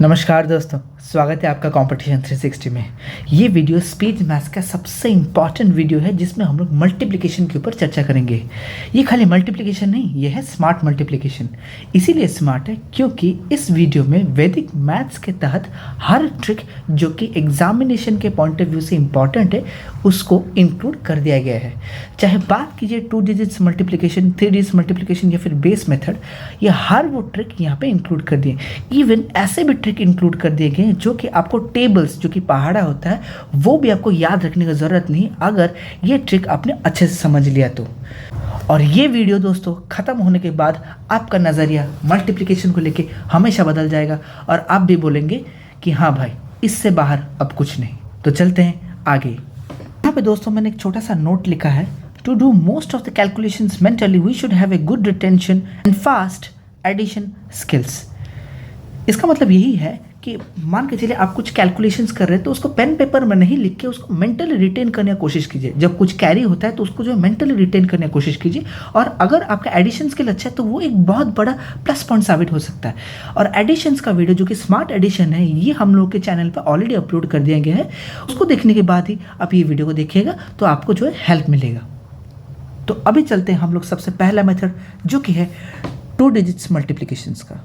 नमस्कार दोस्तों, स्वागत है आपका कंपटीशन 360 में। ये वीडियो स्पीड मैथ्स का सबसे इम्पॉर्टेंट वीडियो है जिसमें हम लोग मल्टीप्लिकेशन के ऊपर चर्चा करेंगे। ये खाली मल्टीप्लिकेशन नहीं, ये है स्मार्ट मल्टीप्लिकेशन। इसीलिए स्मार्ट है क्योंकि इस वीडियो में वैदिक मैथ्स के तहत हर ट्रिक जो कि एग्जामिनेशन के पॉइंट ऑफ व्यू से इम्पॉर्टेंट है उसको इंक्लूड कर दिया गया है। चाहे बात कीजिए 2 डिजिट्स मल्टीप्लिकेशन, 3 डिजिट्स मल्टीप्लिकेशन या फिर बेस मेथड, ये हर वो ट्रिक यहाँ पे इंक्लूड कर दिए। इवन ऐसे भी ट्रिक इंक्लूड कर दिए गए जो कि आपको टेबल्स जो कि पहाड़ा होता है वो भी आपको याद रखने की ज़रूरत नहीं अगर ये ट्रिक आपने अच्छे से समझ लिया तो। और ये वीडियो दोस्तों ख़त्म होने के बाद आपका नज़रिया मल्टीप्लिकेशन को लेके हमेशा बदल जाएगा और आप भी बोलेंगे कि हाँ भाई, इससे बाहर अब कुछ नहीं। तो चलते हैं आगे। यहाँ पे दोस्तों मैंने एक छोटा सा नोट लिखा है, to do most of the calculations mentally we should have a good retention and fast addition skills. इसका मतलब यही है कि मान के चलिए आप कुछ कैलकुलेशंस कर रहे हैं तो उसको पेन पेपर में नहीं लिख के उसको मेंटली रिटेन करने की कोशिश कीजिए। जब कुछ कैरी होता है तो उसको जो है मेंटली रिटेन करने की कोशिश कीजिए। और अगर आपका एडिशन स्किल अच्छा है तो वो एक बहुत बड़ा प्लस पॉइंट साबित हो सकता है। और एडिशंस का वीडियो जो कि स्मार्ट एडिशन है ये हम लोग के चैनल पर ऑलरेडी अपलोड कर दिया गया है। उसको देखने के बाद ही आप ये वीडियो को देखिएगा तो आपको जो है हेल्प मिलेगा। तो अभी चलते हैं हम लोग सबसे पहला मेथड जो कि है 2 डिजिट्स मल्टीप्लिकेशंस का।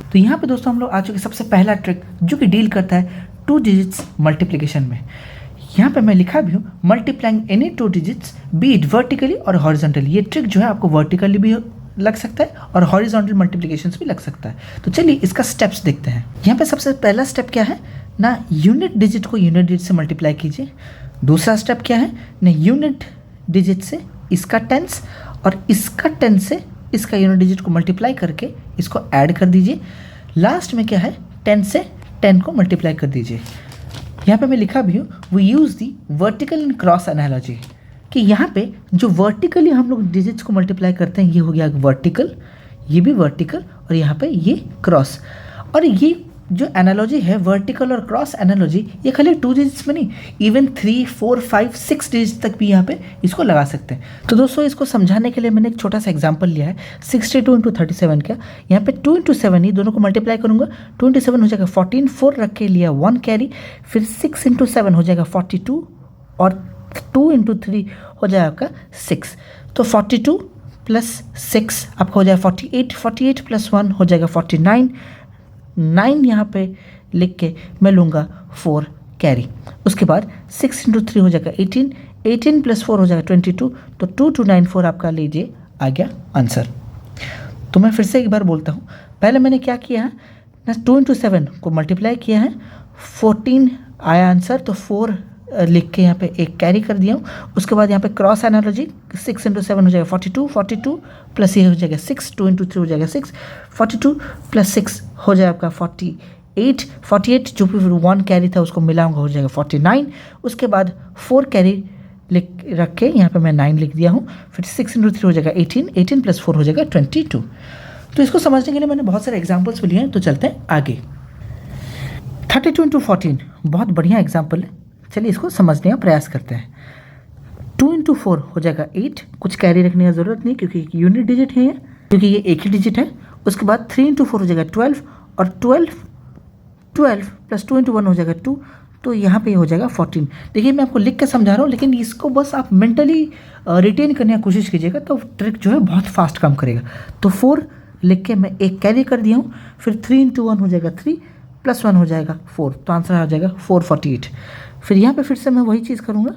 तो यहाँ पे दोस्तों हम लोग आ चुके सबसे पहला ट्रिक जो कि डील करता है 2 डिजिट्स मल्टीप्लिकेशन में। यहाँ पे मैं लिखा भी हूँ, multiplying any 2 digits B it vertically और हॉरिजॉन्टली। ये ट्रिक जो है आपको वर्टिकली भी लग सकता है और हॉरिजॉन्टल मल्टीप्लिकेशंस भी लग सकता है। तो चलिए इसका स्टेप्स देखते हैं। यहाँ पे सबसे पहला स्टेप क्या है ना, यूनिट डिजिट को यूनिट डिजिट से मल्टीप्लाई कीजिए। दूसरा स्टेप क्या है ना, यूनिट डिजिट से इसका टेंस और इसका टेंस से इसका यूनिट डिजिट को मल्टीप्लाई करके इसको ऐड कर दीजिए। लास्ट में क्या है, 10 से 10 को मल्टीप्लाई कर दीजिए। यहाँ पे मैं लिखा भी हूँ, we use the vertical and cross analogy, कि यहाँ पे जो वर्टिकली हम लोग डिजिट्स को मल्टीप्लाई करते हैं ये हो गया वर्टिकल, ये भी वर्टिकल और यहाँ पे ये क्रॉस। और ये जो एनालॉजी है वर्टिकल और क्रॉस एनालॉजी ये खाली 2 डिजिट्स में नहीं, इवन 3, 4, 5, 6 डिजिट तक भी यहाँ पे इसको लगा सकते हैं। तो दोस्तों इसको समझाने के लिए मैंने एक छोटा सा एग्जांपल लिया है 62 × 37 का। यहाँ पे 2 × 7 ही दोनों को मल्टीप्लाई करूँगा, 2 × 7 हो जाएगा 14, 4 रख के लिया 1 कैरी, फिर 6 × 7 हो जाएगा 42 और 2 × 3 हो जाएगा आपका 6। तो 42 + 6 आपका हो जाएगा 48, 48 + 1 हो जाएगा 49, 9 यहाँ पे लिख के मैं लूँगा 4 कैरी। उसके बाद 6 × 3 हो जाएगा 18, 18 + 4 हो जाएगा 22। तो 2294 आपका लीजिए आ गया आंसर। तो मैं फिर से एक बार बोलता हूँ, पहले मैंने क्या किया है ना, 2 × 7 को मल्टीप्लाई किया है, 14 आया आंसर, तो 4 लिख के यहाँ पे एक कैरी कर दिया हूँ। उसके बाद यहाँ पे क्रॉस एनालॉजी 6 × 7 हो जाएगा 42, 42 प्लस ये हो जाएगा 6, 2 × 3 हो जाएगा 6, 42 + 6 हो जाएगा आपका 48, 48 जो भी 1 कैरी था उसको मिलाऊंगा हो जाएगा 49। उसके बाद 4 कैरी लिख रख के यहाँ पे मैं 9 लिख दिया हूँ, फिर 6 × 3 हो जाएगा 18, 18 + 4 हो जाएगा 22। तो इसको समझने के लिए मैंने बहुत सारे एग्जाम्पल्स भी लिए हैं। तो चलते हैं आगे। 32 × 14 बहुत बढ़िया एग्जाम्पल है, चलिए इसको समझने का प्रयास करते हैं। 2 × 4 हो जाएगा 8, कुछ कैरी रखने की ज़रूरत नहीं क्योंकि यूनिट डिजिट है ये, क्योंकि ये एक ही डिजिट है। उसके बाद 3 × 4 हो जाएगा 12 और 12 + 2 × 1 हो जाएगा 2, तो यहाँ पे हो जाएगा 14। देखिए मैं आपको लिख के समझा रहा हूँ लेकिन इसको बस आप मेंटली रिटेन करने की कोशिश कीजिएगा तो ट्रिक जो है बहुत फास्ट काम करेगा। तो 4 लिख के मैं एक कैरी कर दिया हूँ, फिर 3 × 1 हो जाएगा 3 + 1 हो जाएगा 4, तो आंसर आ जाएगा 448। फिर यहाँ पे फिर से मैं वही चीज़ करूँगा,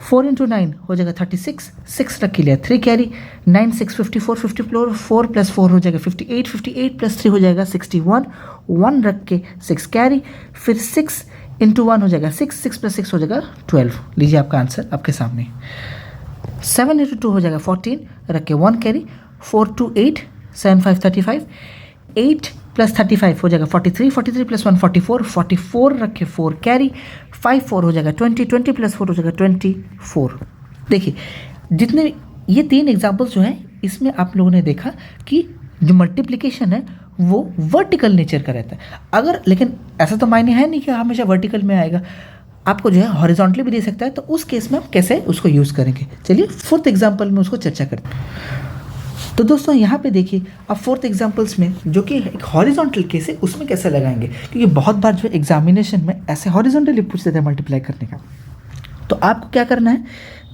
4 × 9 हो जाएगा 36, 6 रख के लिया 3 कैरी, 9 6 54, 54 4 + 4 हो जाएगा 58, 58 + 3 हो जाएगा 61, 1 रख के 6 कैरी, फिर 6 × 1 हो जाएगा 6, 6 + 6 हो जाएगा 12। लीजिए आपका आंसर आपके सामने। 7 × 2 हो जाएगा 14 रख के 1 कैरी, 4 2 8, 7 5 35, 8 + 35 हो जाएगा 43, 43 + 1 44, 44 रखे 4 कैरी, 5 4 हो जाएगा 20, 20 + 4 हो जाएगा 24। देखिए जितने ये 3 एग्जाम्पल्स जो हैं इसमें आप लोगों ने देखा कि जो मल्टीप्लिकेशन है वो वर्टिकल नेचर का रहता है। अगर लेकिन ऐसा तो मायने है नहीं कि हमेशा वर्टिकल में आएगा, आपको जो है हॉरिजॉन्टली भी दे सकता है। तो उस केस में हम कैसे उसको यूज़ करेंगे, चलिए 4th एग्जाम्पल में उसको चर्चा करते हैं। तो दोस्तों यहाँ पे देखिए अब फोर्थ एग्जांपल्स में जो कि एक हॉरिजॉन्टल केस है उसमें कैसे लगाएंगे, क्योंकि बहुत बार जो एग्जामिनेशन में ऐसे हॉरिजॉन्टली पूछ देते हैं मल्टीप्लाई करने का। तो आपको क्या करना है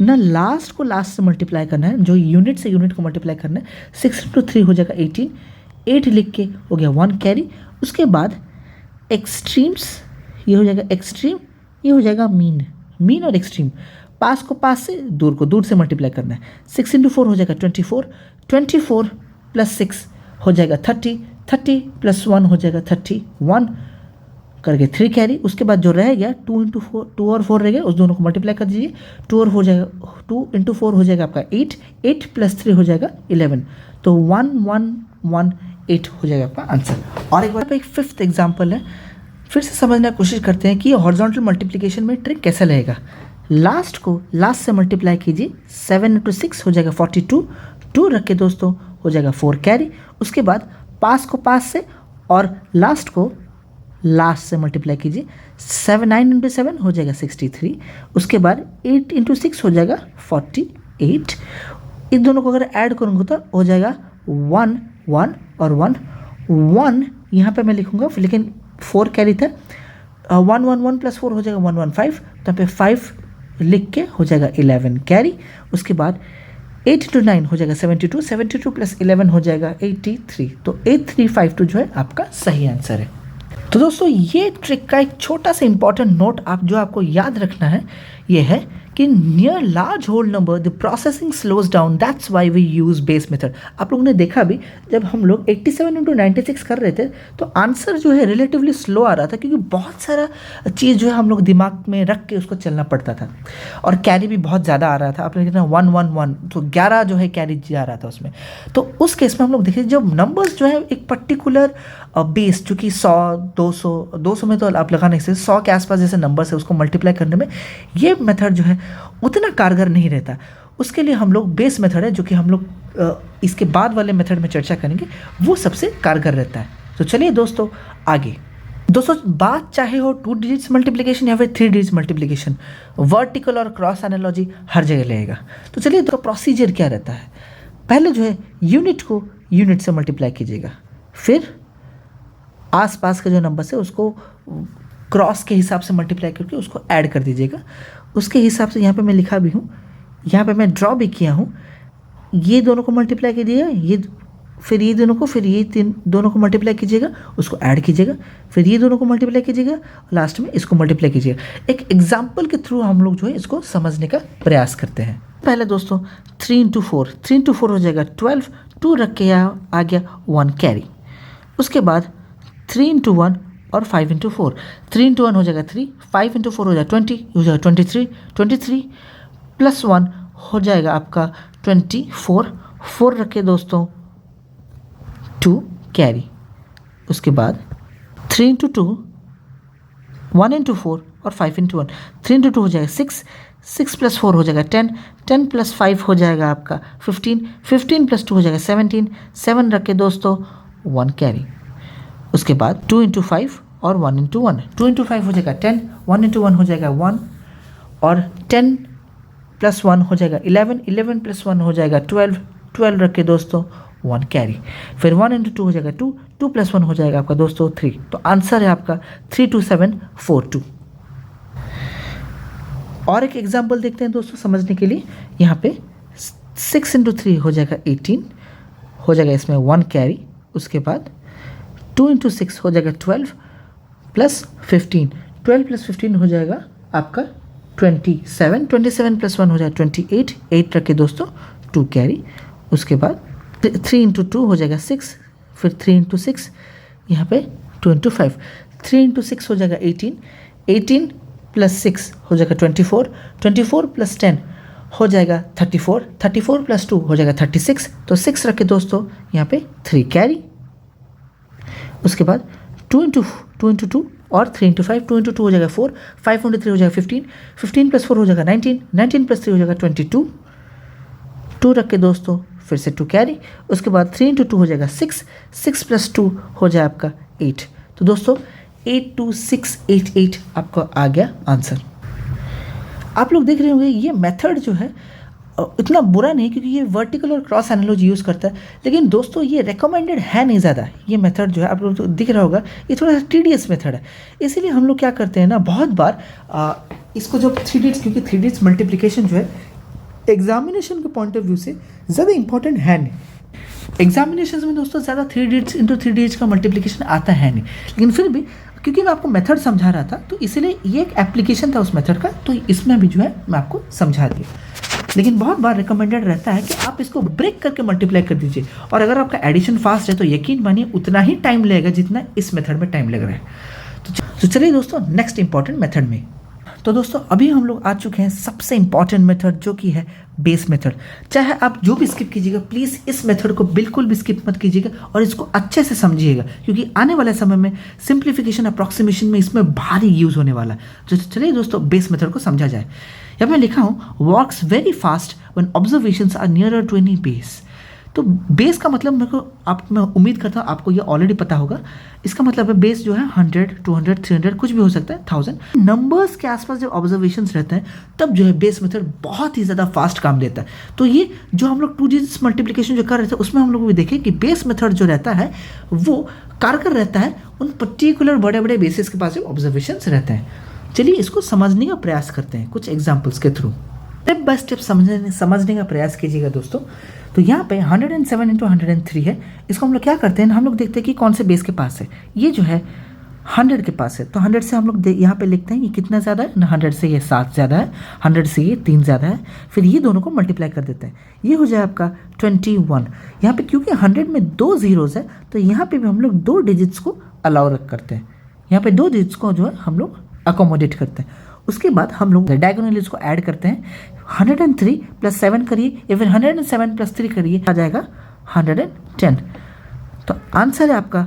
ना, लास्ट को लास्ट से मल्टीप्लाई करना है, जो यूनिट से यूनिट को मल्टीप्लाई करना है। 6 × 3 हो जाएगा 18, 8 लिख के हो गया 1 कैरी। उसके बाद एक्सट्रीम्स, ये हो जाएगा एक्सट्रीम, ये हो जाएगा मीन, मीन और एक्सट्रीम। पास को पास से, दूर को दूर से मल्टीप्लाई करना है। 6 × 4 हो जाएगा 24, 24 + 6 हो जाएगा 30, 30 + 1 हो जाएगा 31 करके 3 कैरी। उसके बाद जो रह गया 2 × 4, 2 और 4 रह गया, उस दोनों को मल्टीप्लाई कर दीजिए। 2 और हो जाएगा 2 × 4 हो जाएगा आपका 8, 8 + 3 हो जाएगा 11। तो 1118 हो जाएगा आपका आंसर। और एक बार एक फिफ्थ एग्जाम्पल है, फिर से समझने की कोशिश करते हैं कि ये हॉरिजॉन्टल मल्टीप्लिकेशन में ट्रिक कैसे लगेगा। लास्ट को लास्ट से मल्टीप्लाई कीजिए। 7 × 6 हो जाएगा 42, 2 रख के दोस्तों हो जाएगा 4 कैरी। उसके बाद पास को पास से और लास्ट को लास्ट से मल्टीप्लाई कीजिए। 9 × 7 हो जाएगा 63। उसके बाद 8 × 6 हो जाएगा 48। इस दोनों को अगर ऐड करूँगा तो हो जाएगा 1 1 और 1 1 यहाँ पे मैं लिखूँगा, लेकिन 4 कैरी था। 1 1 1 + 4 हो जाएगा 115, तो यहाँ पे 5 लिख के हो जाएगा 11 कैरी। उसके बाद 8 × 9 हो जाएगा 72, 72 + 11 हो जाएगा 83। तो 8352 जो है आपका सही आंसर है। तो दोस्तों ये ट्रिक का एक छोटा सा इंपॉर्टेंट नोट जो आपको याद रखना है, ये है कि near large whole number the processing slows down, that's why we use base method. आप लोगों ने देखा भी, जब हम लोग 87 × 96 कर रहे थे तो आंसर जो है रिलेटिवली स्लो आ रहा था, क्योंकि बहुत सारा चीज़ जो है हम लोग दिमाग में रख के उसको चलना पड़ता था, और कैरी भी बहुत ज़्यादा आ रहा था। आपने देखा 1 1 1, तो 11 जो है कैरी जा रहा था उसमें। तो उस केस में हम लोग देखिए, जब नंबर्स जो है एक पर्टिकुलर बेस, चूँकि 100 200 में तो आप लगा नहीं सकते, 100 के आसपास जैसे नंबर्स है उसको मल्टीप्लाई करने में ये मेथड जो है उतना कारगर नहीं रहता। उसके लिए हम लोग बेस मेथड है, जो कि हम लोग इसके बाद वाले मेथड में चर्चा करेंगे, वो सबसे कारगर रहता है। तो चलिए दोस्तों आगे। दोस्तों बात चाहे हो 2 डिजिट्स मल्टीप्लिकेशन या फिर 3 डिजिट्स मल्टीप्लिकेशन, वर्टिकल और क्रॉस एनालॉजी हर जगह लगेगा। तो चलिए तो प्रोसीजर क्या रहता है। पहले जो है यूनिट को यूनिट से मल्टीप्लाई कीजिएगा, फिर आसपास के जो नंबर्स है उसको क्रॉस के हिसाब से मल्टीप्लाई करके उसको ऐड कर दीजिएगा। उसके हिसाब से यहाँ पे मैं लिखा भी हूँ, यहाँ पे मैं ड्रॉ भी किया हूँ। ये दोनों को मल्टीप्लाई कीजिएगा, ये फिर ये दोनों को, फिर ये दोनों को मल्टीप्लाई कीजिएगा, उसको ऐड कीजिएगा, फिर ये दोनों को मल्टीप्लाई कीजिएगा, लास्ट में इसको मल्टीप्लाई कीजिएगा। एक एग्जाम्पल के थ्रू हम लोग जो है इसको समझने का प्रयास करते हैं। पहले दोस्तों 3 × 4, 3 × 4 हो जाएगा 12, 2 रख के आ गया 1 कैरी। उसके बाद 3 × 1 और 5 × 4, 3 × 1 हो जाएगा 3, 5 × 4 हो जाएगा 20, हो जाएगा 23, 23 + 1 हो जाएगा आपका 24, 4 रखे दोस्तों 2 कैरी। उसके बाद 3 × 2, 1 × 4 और 5 × 1, 3 × 2 हो जाएगा 6, 6 + 4 हो जाएगा 10, 10 + 5 हो जाएगा आपका 15, 15 + 2 हो जाएगा 17, 7 रखे दोस्तों 1 कैरी। उसके बाद 2 × 5 और 1 × 1, 2 × 5 हो जाएगा 10, 1 × 1 हो जाएगा 1 और 10 + 1 हो जाएगा 11, 11 + 1 हो जाएगा 12, 12 रख के दोस्तों 1 कैरी। फिर 1 × 2 हो जाएगा 2, 2 + 1 हो जाएगा आपका दोस्तों 3। तो आंसर है आपका 32742। और एक एग्जाम्पल देखते हैं दोस्तों समझने के लिए। यहाँ पे 6 × 3 हो जाएगा 18, हो जाएगा इसमें 1 कैरी। उसके बाद 2 × 6 हो जाएगा 12 + 15, 12 + 15 हो जाएगा आपका 27, 27 + 1 हो जाएगा 28, 8 रखे दोस्तों 2 कैरी। उसके बाद 3 × 2 हो जाएगा 6, फिर 3 × 6 यहाँ पे 2 × 5, 3 × 6 हो जाएगा 18, 18 + 6 हो जाएगा 24, 24 + 10 हो जाएगा 34, 34 + 2 हो जाएगा 36। तो 6 रखे दोस्तों यहाँ पे 3 कैरी। उसके बाद 2 × 2 और 3 × 5, 2 × 2 हो जाएगा 4, 5 × 3 हो जाएगा 15, 15 + 4 हो जाएगा 19, 19 + 3 हो जाएगा 22, 2 रख के दोस्तों फिर से 2 कैरी। उसके बाद 3 × 2 हो जाएगा 6, 6 + 2 हो जाए आपका 8। तो दोस्तों 82688 आपका आ गया आंसर। आप लोग देख रहे होंगे ये मेथड जो है इतना बुरा नहीं क्योंकि ये वर्टिकल और क्रॉस एनालॉजी यूज़ करता है, लेकिन दोस्तों ये रिकमेंडेड है नहीं ज़्यादा। ये मेथड जो है आप लोग को दिख रहा होगा, ये थोड़ा सा टीडियस मेथड है। इसीलिए हम लोग क्या करते हैं ना, बहुत बार इसको जो 3 डिजिट्स, क्योंकि 3 डिजिट्स मल्टीप्लिकेशन जो है एग्जामिनेशन के पॉइंट ऑफ व्यू से ज़्यादा इंपॉर्टेंट है नहीं। एग्जामिनेशन में दोस्तों ज़्यादा 3 डिजिट्स इंटू 3 डिजिट्स का मल्टीप्लिकेशन आता है नहीं, लेकिन फिर भी क्योंकि मैं आपको मेथड समझा रहा था तो इसीलिए ये एक एप्लीकेशन था उस मेथड का, तो इसमें भी जो है मैं आपको समझा दिया। लेकिन बहुत बार रिकमेंडेड रहता है कि आप इसको ब्रेक करके मल्टीप्लाई कर दीजिए, और अगर आपका एडिशन फास्ट है तो यकीन मानिए उतना ही टाइम लगेगा जितना इस मेथड में टाइम लग रहा है। तो चलिए दोस्तों नेक्स्ट इंपॉर्टेंट मेथड में। तो दोस्तों अभी हम लोग आ चुके हैं सबसे इंपॉर्टेंट मेथड, जो कि है बेस मेथड। चाहे आप जो भी स्किप कीजिएगा, प्लीज़ इस मेथड को बिल्कुल भी स्किप मत कीजिएगा और इसको अच्छे से समझिएगा, क्योंकि आने वाले समय में सिंप्लीफिकेशन अप्रॉक्सीमेशन में इसमें भारी यूज़ होने वाला है। तो चलिए दोस्तों बेस मेथड को समझा जाए। यहाँ मैं लिखा हूँ works very fast when observations are nearer to any base. तो बेस का मतलब मैं उम्मीद करता हूँ आपको ये ऑलरेडी पता होगा। इसका मतलब है बेस जो है 100, 200, 300 कुछ भी हो सकता है, 1000 नंबर्स के आसपास जब ऑब्जर्वेशंस रहते हैं तब जो है बेस मेथड बहुत ही ज़्यादा फास्ट काम देता है। तो ये जो हम लोग 2 डिजिट्स मल्टीप्लिकेशन जो कर रहे थे उसमें हम लोग भी देखें कि बेस मेथड जो रहता है वो कारगर रहता है उन पर्टिकुलर बड़े बड़े बेसिस के पास जो ऑब्जर्वेशंस रहते हैं। चलिए इसको समझने का प्रयास करते हैं कुछ एग्जाम्पल्स के थ्रू। स्टेप बाय स्टेप समझने का प्रयास कीजिएगा दोस्तों। तो यहाँ पे 107 इंटू 103 है। इसको हम लोग क्या करते हैं, हम लोग देखते हैं कि कौन से बेस के पास है। ये जो है 100 के पास है, तो 100 से हम लोग यहाँ पे लिखते हैं ये कितना ज़्यादा है ना, 100 से ये 7 ज़्यादा है, 100 से ये 3 ज़्यादा है। फिर ये दोनों को मल्टीप्लाई कर देते हैं, ये हो जाए आपका 21। यहाँ पे क्योंकि 100 में 2 जीरोज़ है तो यहाँ पे भी हम लोग 2 डिजिट्स को अलाउ करते हैं। यहाँ पे 2 डिजिट्स को जो है हम लोग अकोमोडेट करते हैं। उसके बाद हम लोग डायगोनली इसको ऐड करते हैं। 103 प्लस 7 करिए या फिर 107 प्लस 3 करिए, आ जाएगा 110। तो आंसर है आपका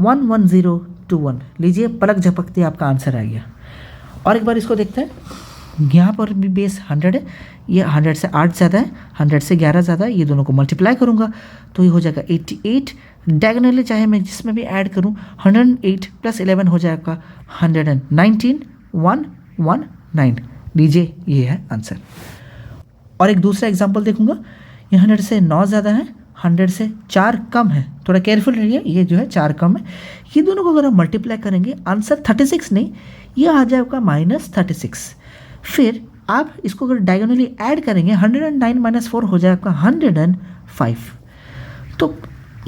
11021। लीजिए पलक झपकते आपका आंसर आ गया। और एक बार इसको देखते हैं, यहाँ पर भी बेस 100 है, ये 100 से 8 ज़्यादा है, 100 से 11 ज़्यादा है, ये दोनों को मल्टीप्लाई करूँगा तो ये हो जाएगा 88। डायगोनली चाहे मैं जिसमें भी ऐड करूँ 108 प्लस 11 हो जाएगा 119, 119। लीजिए ये है आंसर। और एक दूसरा एग्जांपल देखूंगा, ये 100 से 9 ज़्यादा है, 100 से 4 कम है। थोड़ा केयरफुल रहिए, ये जो है 4 कम है। ये दोनों को अगर हम मल्टीप्लाई करेंगे आंसर 36 नहीं, ये आ जाएगा -36। फिर आप इसको अगर डायगोनली ऐड करेंगे 109 माइनस 4 हो जाएगा 105। तो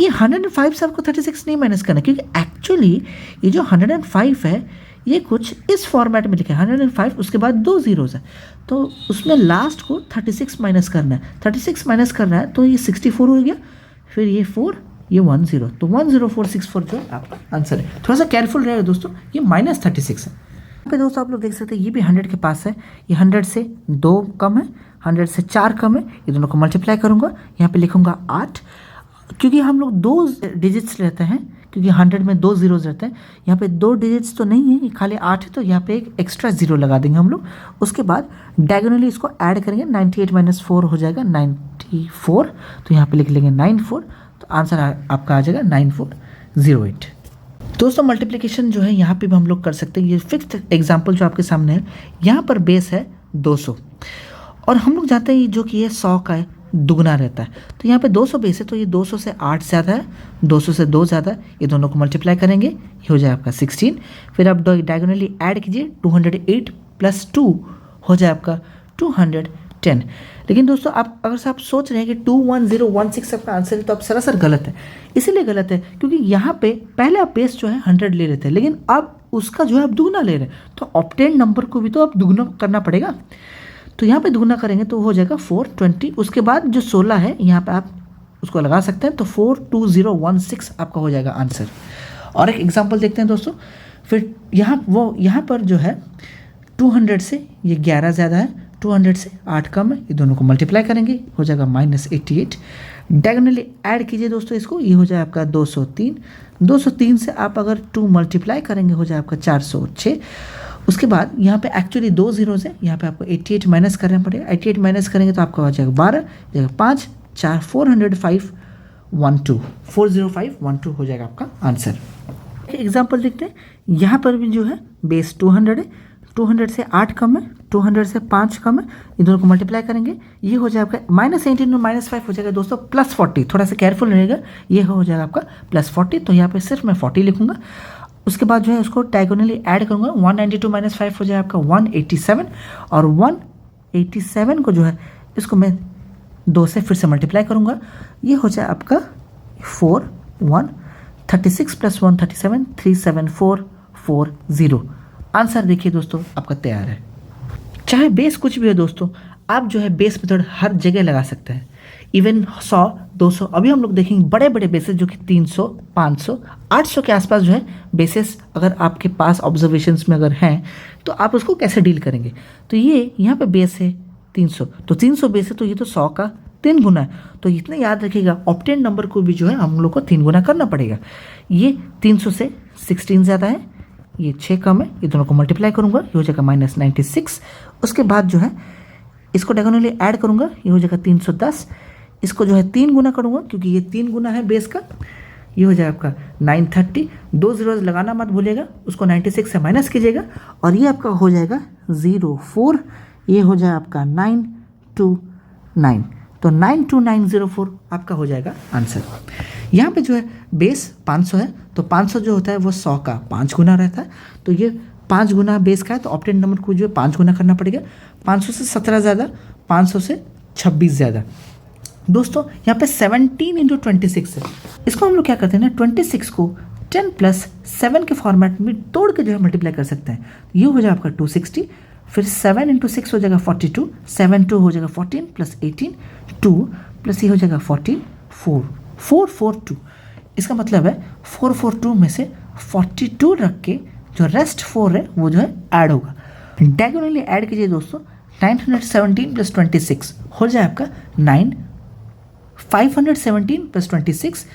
ये 105 से आपको 36 नहीं माइनस करना, क्योंकि एक्चुअली ये जो 105 है ये कुछ इस फॉर्मेट में लिखा है 105, उसके बाद 2 जीरोज़ है, तो उसमें लास्ट को 36 माइनस करना है। 36 माइनस करना है तो ये 64 हो गया, फिर ये 4, ये 10, तो 10464 जो आपका आंसर है। थोड़ा सा केयरफुल रहेगा दोस्तों, ये -36 है। यहाँ पे दोस्तों आप लोग देख सकते हैं ये भी 100 के पास है, ये 100 से 2 कम है, 100 से 4 कम है। ये दोनों को मल्टीप्लाई करूँगा, यहाँ पे लिखूँगा 8, क्योंकि हम लोग 2 डिजिट्स लेते हैं, क्योंकि 100 में 2 जीरोज़ रहते हैं। यहाँ पे 2 डिजिट्स तो नहीं है, ये खाली 8 है, तो यहाँ पे एक एक्स्ट्रा जीरो लगा देंगे हम लोग। उसके बाद डायगोनली इसको ऐड करेंगे, 98 माइनस 4 हो जाएगा 94, तो यहाँ पे लिख लेंगे 94, तो आंसर आपका आ जाएगा 9408। दोस्तों मल्टीप्लिकेशन जो है यहाँ पे भी हम लोग कर सकते हैं। ये फिफ्थ एग्जाम्पल जो आपके सामने है, यहाँ पर बेस है 200 और हम लोग जानते हैं जो कि ये 100 का है, दुगना रहता है। तो यहाँ पे 200 बेस है, तो ये 200 से 8 ज़्यादा है, 200 से 2 ज़्यादा है, ये दोनों को मल्टीप्लाई करेंगे, ये हो जाए आपका 16। फिर आप डायगोनली ऐड कीजिए, 208 प्लस 2 हो जाए आपका 210। लेकिन दोस्तों आप अगर से आप सोच रहे हैं कि 21016 आपका आंसर है, तो आप सरासर गलत है। इसीलिए गलत है क्योंकि यहाँ पे पहले आप बेस जो है 100 ले रहे थे, लेकिन अब उसका जो है आप दुगना ले रहे हैं, तो ऑब्टेन नंबर को भी तो आप दुगना करना पड़ेगा। तो यहाँ पे दुगना करेंगे तो हो जाएगा 420। उसके बाद जो 16 है यहाँ पे आप उसको लगा सकते हैं, तो 42016 आपका हो जाएगा आंसर। और एक एग्जांपल देखते हैं दोस्तों। फिर यहाँ पर जो है 200 से ये 11 ज़्यादा है, 200 से 8 कम है, ये दोनों को मल्टीप्लाई करेंगे, हो जाएगा -88। डायगोनली ऐड कीजिए दोस्तों इसको, ये हो जाए आपका 203। 203 से आप अगर 2 मल्टीप्लाई करेंगे हो जाए आपका 406। उसके बाद यहाँ पे एक्चुअली 2 जीरोज़ है, यहाँ पे आपको 88 माइनस करना पड़ेगा। 88 माइनस करेंगे तो आपका हो जाएगा 12, 5, 4, 40512 40512 हो जाएगा आपका आंसर। एग्जाम्पल देखते हैं। यहाँ पर भी जो है बेस 200 है, 200 से 8 कम है, 200 से 5 कम है, इन दोनों को मल्टीप्लाई करेंगे, ये हो जाएगा -18 और -5 हो जाएगा दोस्तों +40। थोड़ा सा केयरफुल रहेगा, ये हो जाएगा आपका +40। तो यहाँ पे सिर्फ मैं 40 लिखूंगा। उसके बाद जो है उसको डायगोनली ऐड करूंगा, 192 - 5 हो जाएगा आपका 187, और 187 को जो है इसको मैं 2 से फिर से मल्टीप्लाई करूंगा, ये हो जाए आपका 36 + 137 37440। आंसर देखिए दोस्तों आपका तैयार है। चाहे बेस कुछ भी हो दोस्तों, आप जो है बेस मेथड हर जगह लगा सकते हैं, इवन 100 200। अभी हम लोग देखेंगे बड़े बड़े बेसेस जो कि 300 500 800 के आसपास जो है बेसेस, अगर आपके पास ऑब्जर्वेशंस में अगर हैं तो आप उसको कैसे डील करेंगे। तो ये यहाँ पे बेस है 300, तो 300 बेस है तो ये तो 100 का 3 गुना है। तो इतना याद रखिएगा, ऑप्टेन नंबर को भी जो है हम लोग को 3 गुना करना पड़ेगा। ये 300 से 16 ज़्यादा है, ये 6 कम है, ये दोनों को मल्टीप्लाई करूंगा, ये हो जाएगा -96। उसके बाद जो है इसको डायगोनली ऐड करूंगा, ये हो जाएगा 310। इसको जो है 3 गुना करूंगा क्योंकि ये 3 गुना है बेस का, ये हो जाएगा आपका 930। 2 zeros लगाना मत भूलिएगा, उसको 96 से माइनस कीजिएगा, और ये आपका हो जाएगा 04। ये हो जाए आपका 929, तो 92904 आपका हो जाएगा आंसर। यहाँ पे जो है बेस 500 है, तो 500 जो होता है वो 100 का 5 गुना रहता है, तो ये 5 गुना बेस का है, तो ऑप्टेन नंबर को जो है 5 गुना करना पड़ेगा। 500 से 17 ज़्यादा, 500 से 26 ज़्यादा। दोस्तों यहाँ पे 17 × 26 है, इसको हम लोग क्या करते हैं ना, 26 को 10 + 7 के फॉर्मेट में तोड़ के जो है मल्टीप्लाई कर सकते हैं। ये हो जाएगा आपका 260, फिर 7 × 6 हो जाएगा 42, 7 2 हो जाएगा 14 + 18 2 प्लस ये हो जाएगा 14 442। इसका मतलब है 442 में से 42 रख के जो रेस्ट 4 है वो जो है ऐड होगा। डायगोनली ऐड कीजिए दोस्तों, 917 + 26 हो जाए आपका 517 + 26।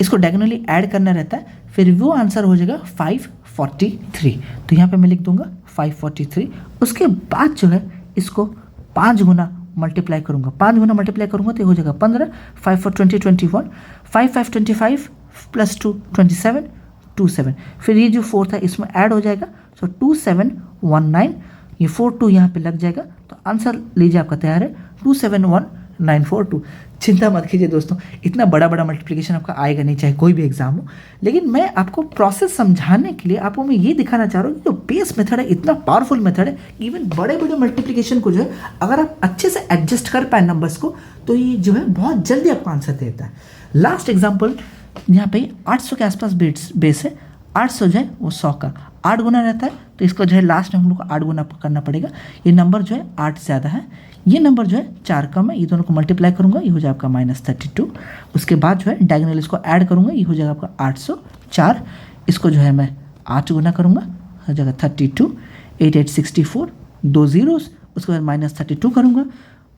इसको डायगोनली ऐड करना रहता है, फिर वो आंसर हो जाएगा 543। तो यहाँ पे मैं लिख दूंगा 543। उसके बाद जो है इसको 5 गुना मल्टीप्लाई करूंगा, 5 गुना मल्टीप्लाई करूंगा तो ये हो जाएगा 15। 5 4 20 21, 5 5 25 + 2 27 27। फिर ये जो 4 था इसमें ऐड हो जाएगा, सो 2719। ये 42 यहाँ पे लग जाएगा, तो आंसर लीजिए आपका तैयार है 271942। चिंता मत कीजिए दोस्तों, इतना बड़ा बड़ा मल्टीप्लिकेशन आपका आएगा नहीं चाहे कोई भी एग्जाम हो, लेकिन मैं आपको प्रोसेस समझाने के लिए आपको मैं ये दिखाना चाह रहा हूँ कि जो बेस मेथड है इतना पावरफुल मेथड है, इवन बड़े बड़े मल्टीप्लिकेशन को जो है अगर आप अच्छे से एडजस्ट कर पाए नंबर्स को, तो ये जो है बहुत जल्दी आपको आंसर देता है। लास्ट एग्जाम्पल यहाँ पे 800 के आसपास बेस है, 800 जो है वो 100 का 8 गुना रहता है, तो इसको जो है लास्ट में हम लोग को 8 गुना करना पड़ेगा। ये नंबर जो है 8 ज़्यादा है, ये नंबर जो है 4 कम है, ये दोनों को मल्टीप्लाई करूंगा, ये हो जाएगा आपका -32। उसके बाद जो है डायगोनल इसको ऐड करूंगा, ये हो जाएगा आपका 804। इसको जो है मैं 8 गुना करूंगा, हो जाएगा 32। 8 8 64, 2 zeros, उसके बाद -32 करूंगा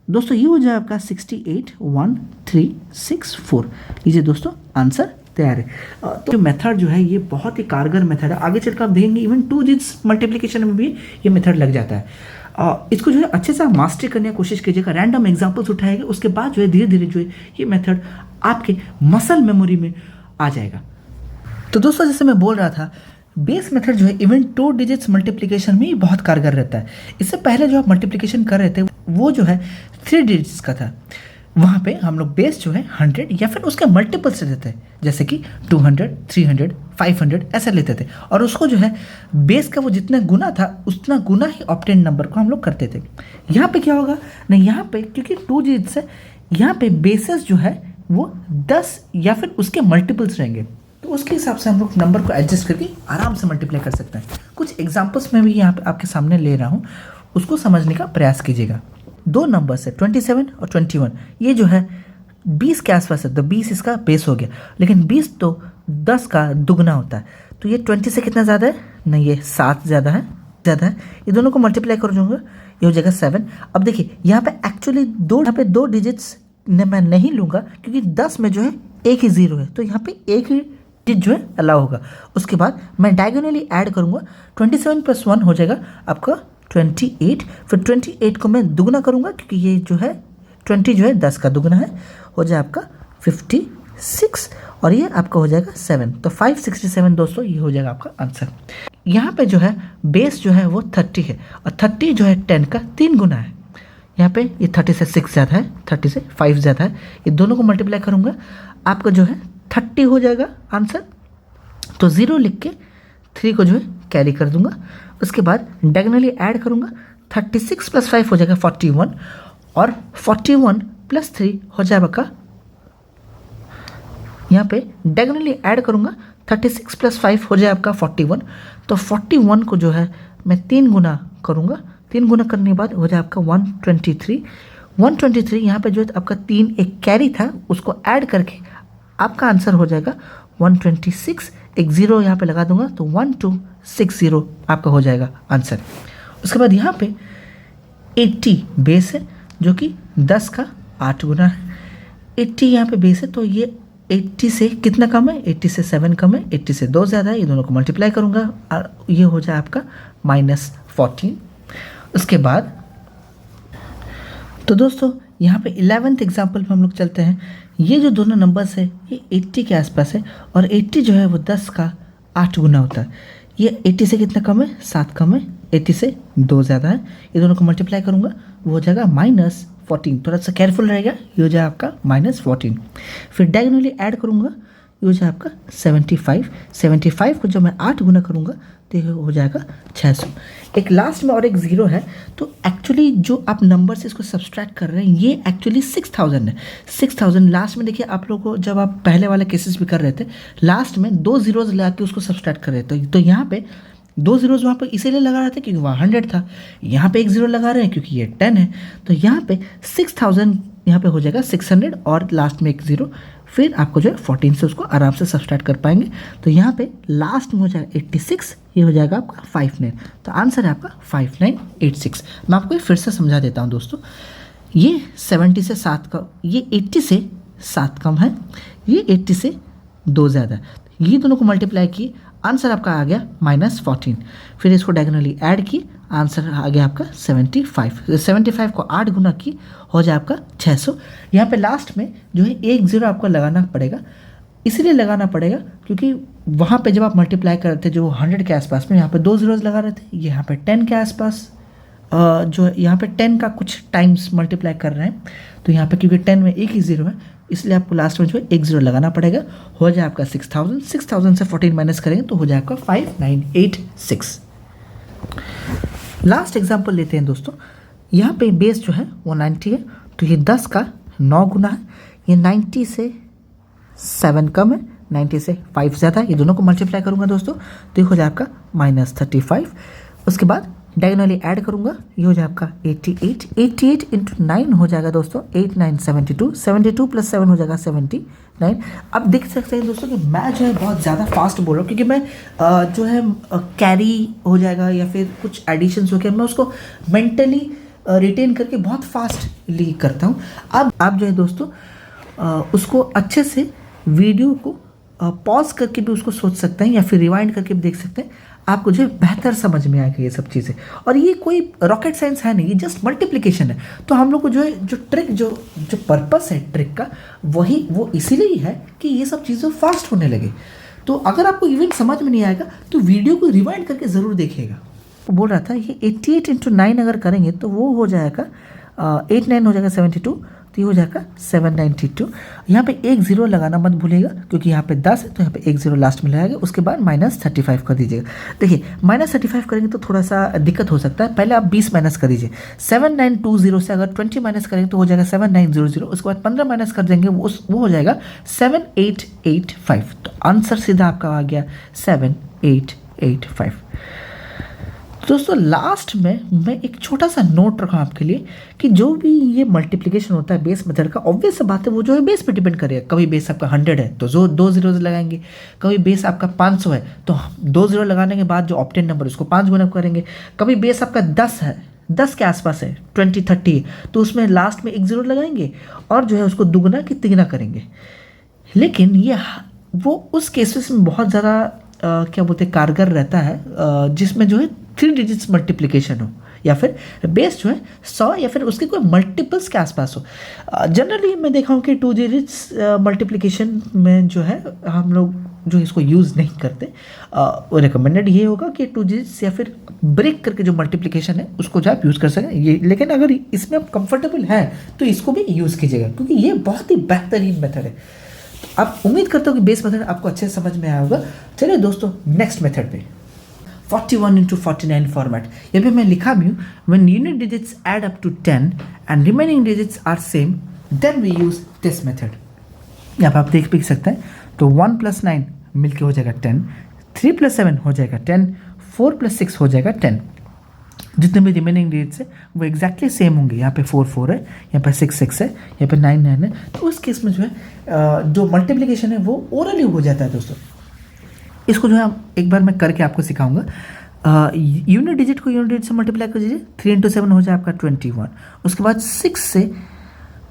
दोस्तों, ये हो जाएगा आपका 681364। लीजिए दोस्तों आंसर तैयार है। तो जो मेथड जो है ये बहुत ही कारगर मेथड है, आगे चलकर आप देखेंगे इवन 2 डिजिट्स मल्टीप्लिकेशन में भी ये मेथड लग जाता है। इसको जो है अच्छे से आप मास्टरी करने की कोशिश कीजिएगा, रैंडम एग्जांपल्स उठाएंगे, उसके बाद जो है धीरे धीरे जो है ये मेथड आपके मसल मेमोरी में आ जाएगा। तो दोस्तों जैसे मैं बोल रहा था, बेस मेथड जो है इवन 2 डिजिट्स मल्टीप्लिकेशन में ही बहुत कारगर रहता है। इससे पहले जो आप मल्टीप्लिकेशन कर रहे थे वो जो है 3 डिजिट्स का था, वहाँ पे हम लोग बेस जो है 100 या फिर उसके मल्टीपल्स लेते थे, जैसे कि 200 300 500 ऐसे लेते थे, और उसको जो है बेस का वो जितना गुना था उतना गुना ही ऑप्टेन नंबर को हम लोग करते थे। यहाँ पे क्या होगा ना, यहाँ पे क्योंकि 2 डिजिट्स है, यहाँ पे बेसेस जो है वो 10 या फिर उसके मल्टीपल्स रहेंगे, तो उसके हिसाब से हम लोग नंबर को एडजस्ट करके आराम से मल्टीप्लाई कर सकते हैं। कुछ एग्जाम्पल्स मैं भी यहाँ पे आपके सामने ले रहा हूँ, उसको समझने का प्रयास कीजिएगा। 2 नंबर्स है 27 और 21, ये जो है 20 के आसपास है, तो 20 इसका बेस हो गया, लेकिन 20 तो 10 का दुगना होता है, तो ये 20 से कितना ज़्यादा है, नहीं ये 7 ज़्यादा है, ये दोनों को मल्टीप्लाई कर दूँगा, ये हो जाएगा 7। अब देखिए यहाँ पे एक्चुअली यहाँ पे 2 डिजिट्स ने मैं नहीं लूँगा क्योंकि 10 में जो है एक ही 0 है, तो यहाँ पे एक ही डिजिट जो है अलाउ होगा। उसके बाद मैं डायगोनली ऐड करूँगा, 27 + 1 हो जाएगा आपका 28। फिर 28 को मैं दुगना करूँगा क्योंकि ये जो है 20 जो है 10 का दुगना है, हो जाए आपका 56, और ये आपका हो जाएगा 7, तो 567 दोस्तों ये हो जाएगा आपका आंसर। यहाँ पे जो है बेस जो है वो 30 है और 30 जो है 10 का 3 गुना है। यहाँ पे ये 30 से 6 ज़्यादा है, 30 से 5 ज़्यादा है, ये दोनों को मल्टीप्लाई करूँगा आपका जो है 30 हो जाएगा आंसर। तो 0 लिख के 3 को जो है कैरी कर दूंगा। उसके बाद डायगोनली ऐड करूँगा, 36 + 5 हो जाएगा 41 और 41 + 3 हो जाएगा, यहाँ पे डायगोनली ऐड करूँगा 36 + 5 हो जाए आपका 41। तो 41 को जो है मैं 3 गुना करूँगा, 3 गुना करने के बाद हो जाए आपका 123। 123 यहाँ पे जो है आपका 3 एक कैरी था उसको ऐड करके आपका आंसर हो जाएगा 126। एक 0 यहाँ पे लगा दूंगा तो 1260 आपका हो जाएगा आंसर। उसके बाद यहाँ पे 80 बेस है जो कि 10 का 8 गुना है। 80 यहाँ पे बेस है तो ये 80 से कितना कम है, 80 से 7 कम है, 80 से 2 ज़्यादा है, ये दोनों को मल्टीप्लाई करूँगा और ये हो जाए आपका -14। उसके बाद तो दोस्तों यहाँ पे 11th एग्जाम्पल में हम लोग चलते हैं। ये जो दोनों नंबर्स है ये 80 के आसपास है और 80 जो है वो 10 का 8 गुना होता है। ये 80 से कितना कम है, 7 कम है, 80 से 2 ज़्यादा है, ये दोनों को मल्टीप्लाई करूँगा वो हो जाएगा -14। थोड़ा सा केयरफुल रहेगा, ये हो जाए आपका -14। फिर डायगोनली ऐड करूँगा, ये हो जाए आपका 75। 75 को जब मैं 8 गुना करूँगा तो ये हो जाएगा 600। एक लास्ट में और एक 0 है तो एक्चुअली जो आप नंबर से इसको सब्सट्रैक्ट कर रहे हैं ये एक्चुअली 6000 है। 6000 लास्ट में देखिए आप लोग को जब आप पहले वाले केसेस भी कर रहे थे लास्ट में 2 ज़ीरोज़ लगा के उसको सब्सट्रैक्ट कर रहे थे। तो यहाँ पे 2 ज़ीरोज़ वहाँ पे इसीलिए लगा रहे थे क्योंकि वहाँ 100 था, यहाँ पे एक 0 लगा रहे हैं क्योंकि ये 10 है। तो यहाँ पे 6000 यहाँ पे हो जाएगा 600 और लास्ट में एक 0, फिर आपको जो है 14 से उसको आराम से सब्सट्रैक्ट कर पाएंगे। तो यहाँ पे लास्ट में हो जाएगा 86, ये हो जाएगा आपका 59। तो आंसर है आपका 5986। मैं आपको फिर से समझा देता हूँ दोस्तों, ये 70 से 7 का, ये 80 से 7 कम है, ये 80 से 2 ज़्यादा है, ये दोनों को मल्टीप्लाई किए आंसर आपका आ गया -14। फिर इसको डायगोनली ऐड किए आंसर आ गया आपका 75। 75 को 8 गुना किए हो जाए आपका 600। यहाँ पे लास्ट में जो है एक 0 आपको लगाना पड़ेगा, इसलिए लगाना पड़ेगा क्योंकि वहाँ पे जब आप मल्टीप्लाई कर रहे थे जो 100 के आसपास में यहाँ पे 2 ज़ीरोज़ लगा रहे थे, यहाँ पे 10 के आसपास जो यहाँ पे 10 का कुछ टाइम्स मल्टीप्लाई कर रहे हैं। तो यहाँ पे क्योंकि 10 में एक ही 0 है इसलिए आपको लास्ट में जो है एक 0 लगाना पड़ेगा, हो जाए आपका 6000। 6000 से 14 माइनस करेंगे तो हो जाए आपका 5986। लास्ट एग्जाम्पल लेते हैं दोस्तों, यहाँ पे बेस जो है वो 90 है तो ये 10 का 9 गुना है, ये 90 से 7 कम है, 90 से 5 ज़्यादा है, ये दोनों को मल्टीप्लाई करूँगा दोस्तों तो ये हो जाए आपका -35। उसके बाद डायगोनली ऐड करूँगा, ये हो जाए आपका 88। 88 × 9 हो जाएगा दोस्तों 8 9 72। 72 + 7 हो जाएगा 79। अब देख सकते हैं दोस्तों कि मैं जो है बहुत ज़्यादा फास्ट बोल रहा हूँ क्योंकि मैं जो है कैरी हो जाएगा या फिर कुछ एडिशंस हो गया मैं उसको मेंटली रिटेन करके बहुत फास्टली करता हूँ। अब आप जो है दोस्तों उसको अच्छे से वीडियो को पॉज करके भी उसको सोच सकते हैं या फिर रिवाइंड करके भी देख सकते हैं, आपको जो है बेहतर समझ में आएगा ये सब चीज़ें। और ये कोई रॉकेट साइंस है नहीं, ये जस्ट मल्टीप्लिकेशन है। तो हम लोग को जो है जो ट्रिक जो पर्पस है ट्रिक का वो इसीलिए ही है कि ये सब चीज़ें फास्ट होने लगे। तो अगर आपको इवन समझ में नहीं आएगा तो वीडियो को रिवाइंड करके ज़रूर देखिएगा। वो बोल रहा था ये 88 × 9 अगर करेंगे तो वो हो जाएगा 8 9 हो जाएगा 72, तो ये हो जाएगा 792। यहाँ पे एक 0 लगाना मत भूलिएगा क्योंकि यहाँ पे 10 है तो यहाँ पे एक 0 लास्ट में लगाएगा। उसके बाद -35 कर दीजिएगा। देखिए -35 करेंगे तो थोड़ा सा दिक्कत हो सकता है, पहले आप 20 माइनस कर दीजिए। 7920 से अगर 20 माइनस करेंगे तो हो जाएगा 7900। उसके बाद 15 माइनस कर देंगे वो हो जाएगा 7885। तो आंसर सीधा आपका आ गया 7885। दोस्तों लास्ट में मैं एक छोटा सा नोट रखा आपके लिए कि जो भी ये मल्टीप्लिकेशन होता है बेस मेथड का, ऑब्वियस बात है वो जो है बेस पे डिपेंड करेगा। कभी बेस आपका 100 है तो जो 2 ज़ीरोज़ लगाएंगे, कभी बेस आपका 500 है तो 2 ज़ीरो लगाने के बाद जो ऑप्टेन नंबर उसको 5 गुना करेंगे। कभी बेस आपका 10 है, 10 के आसपास है, 20 30 तो उसमें लास्ट में एक 0 लगाएंगे और जो है उसको दुगना कि तिगना करेंगे। लेकिन ये वो उस केसेस में बहुत ज़्यादा क्या बोलते हैं कारगर रहता है जिसमें जो है 3 डिजिट्स मल्टीप्लिकेशन हो या फिर बेस जो है 100 या फिर उसके कोई मल्टीपल्स के आसपास हो। जनरली मैं देखा हूँ कि 2 डिजिट्स मल्टीप्लिकेशन में जो है हम लोग जो इसको यूज़ नहीं करते। वो रिकमेंडेड ये होगा कि 2 डिजिट्स या फिर ब्रेक करके जो मल्टीप्लिकेशन है उसको जो आप यूज़ कर सकें ये। लेकिन अगर इसमें आप कंफर्टेबल हैं तो इसको भी यूज़ कीजिएगा, क्योंकि ये बहुत ही बेहतरीन मेथड है। तो आप उम्मीद करते हो कि बेस मेथड आपको अच्छे से समझ में आया होगा। चलिए दोस्तों नेक्स्ट मेथड पे 41 into 49 फॉर्मेट। यहाँ पे मैं लिखा भी हूँ, when unit digits add up to 10 and remaining digits are same then we use this method। यहाँ पे आप देख सकते हैं तो 1 + 9 मिलके हो जाएगा 10, 3 + 7 हो जाएगा 10, 4 + 6 हो जाएगा 10। जितने भी रिमेनिंग डिजिट्स है वो एग्जैक्टली सेम होंगे। यहाँ पे 4 4 है, यहाँ पे 6 6 है, यहाँ पे 9 9 है। तो उस केस में जो है जो मल्टीप्लिकेशन है वो ओरली हो जाता है दोस्तों। इसको जो है एक बार मैं करके आपको सिखाऊंगा। यूनिट डिजिट को यूनिट डिजिट से मल्टीप्लाई कर दीजिए, 3 × 7 हो जाए आपका 21। उसके बाद 6 से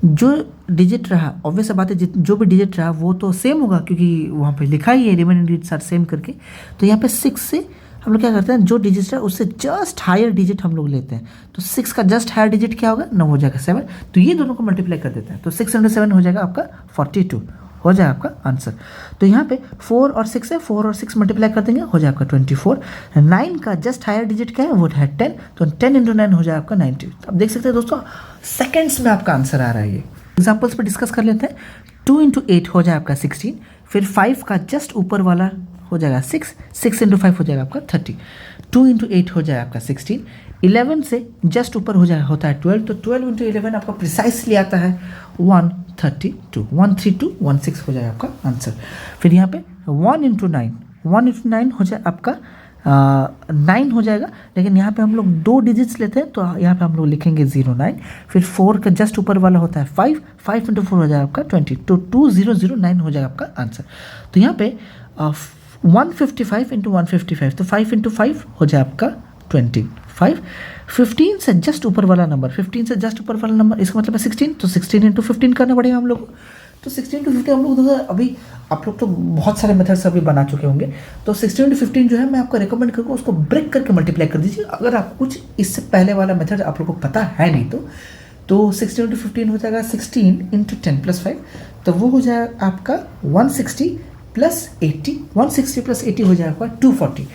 जो डिजिट रहा, ऑब्वियस बात है जो भी डिजिट रहा वो तो सेम होगा, क्योंकि वहाँ पे लिखा ही है रिमेनिंग डिजिट्स आर सेम करके। तो यहाँ पे 6 से हम लोग क्या करते हैं, जो डिजिट है उससे जस्ट हायर डिजिट हम लोग लेते हैं। तो 6 का जस्ट हायर डिजिट क्या होगा, 9 हो जाएगा 7। तो ये दोनों को मल्टीप्लाई कर देते हैं, तो 6 × 7 हो जाएगा आपका 42 हो जाएगा आपका आंसर। तो यहाँ पे 4 और 6 है, 4 और 6 मल्टीप्लाई कर देंगे हो जाएगा आपका 24। 9 का जस्ट हायर डिजिट क्या है, वो है 10। तो 10 × 9 हो जाएगा आपका 90। तो आप देख सकते हैं दोस्तों सेकेंड्स में आपका आंसर आ रहा है। ये एग्जाम्पल्स पर डिस्कस कर लेते हैं। 2 × 8 हो जाएगा आपका 16, फिर 5 का जस्ट ऊपर वाला हो जाएगा 6, 6 × 5 हो जाएगा आपका 30। 2 × 8 हो जाएगा आपका 16, 11 से जस्ट ऊपर हो जाएगा होता है 12। तो 12 × 11 आपका प्रिसाइसली आता है 132, 13216 हो जाएगा आपका आंसर। फिर यहाँ पे 1 × 9, 1 × 9 हो जाए आपका 9 हो जाएगा। लेकिन यहाँ पे हम लोग 2 डिजिट्स लेते हैं, तो यहाँ पे हम लोग लिखेंगे 09। फिर 4 का जस्ट ऊपर वाला होता है 5, 5 × 4 हो जाएगा आपका 20। तो 2009 हो जाएगा आपका आंसर। तो यहाँ पे 155 × 155, तो 5 × 5 हो जाए आपका 25। 15 से जस्ट ऊपर वाला नंबर, 15 से जस्ट ऊपर वाला नंबर, इसका मतलब है 16। तो 16 × 15 करना पड़ेगा हम लोग को। तो 16 × 15 हम लोग अभी आप लोग तो बहुत सारे मेथड्स अभी बना चुके होंगे। तो 16 × 15 जो है मैं आपको रिकमेंड करूँगा उसको ब्रेक करके मल्टीप्लाई कर दीजिए। अगर आपको कुछ इससे पहले वाला मेथड आप लोग को पता है नहीं तो 16 × 15 हो जाएगा 16 × 10 + 5, तो वो हो जाएगा आपका 160 + 80, 160 + 80 हो जाएगा आपका 240।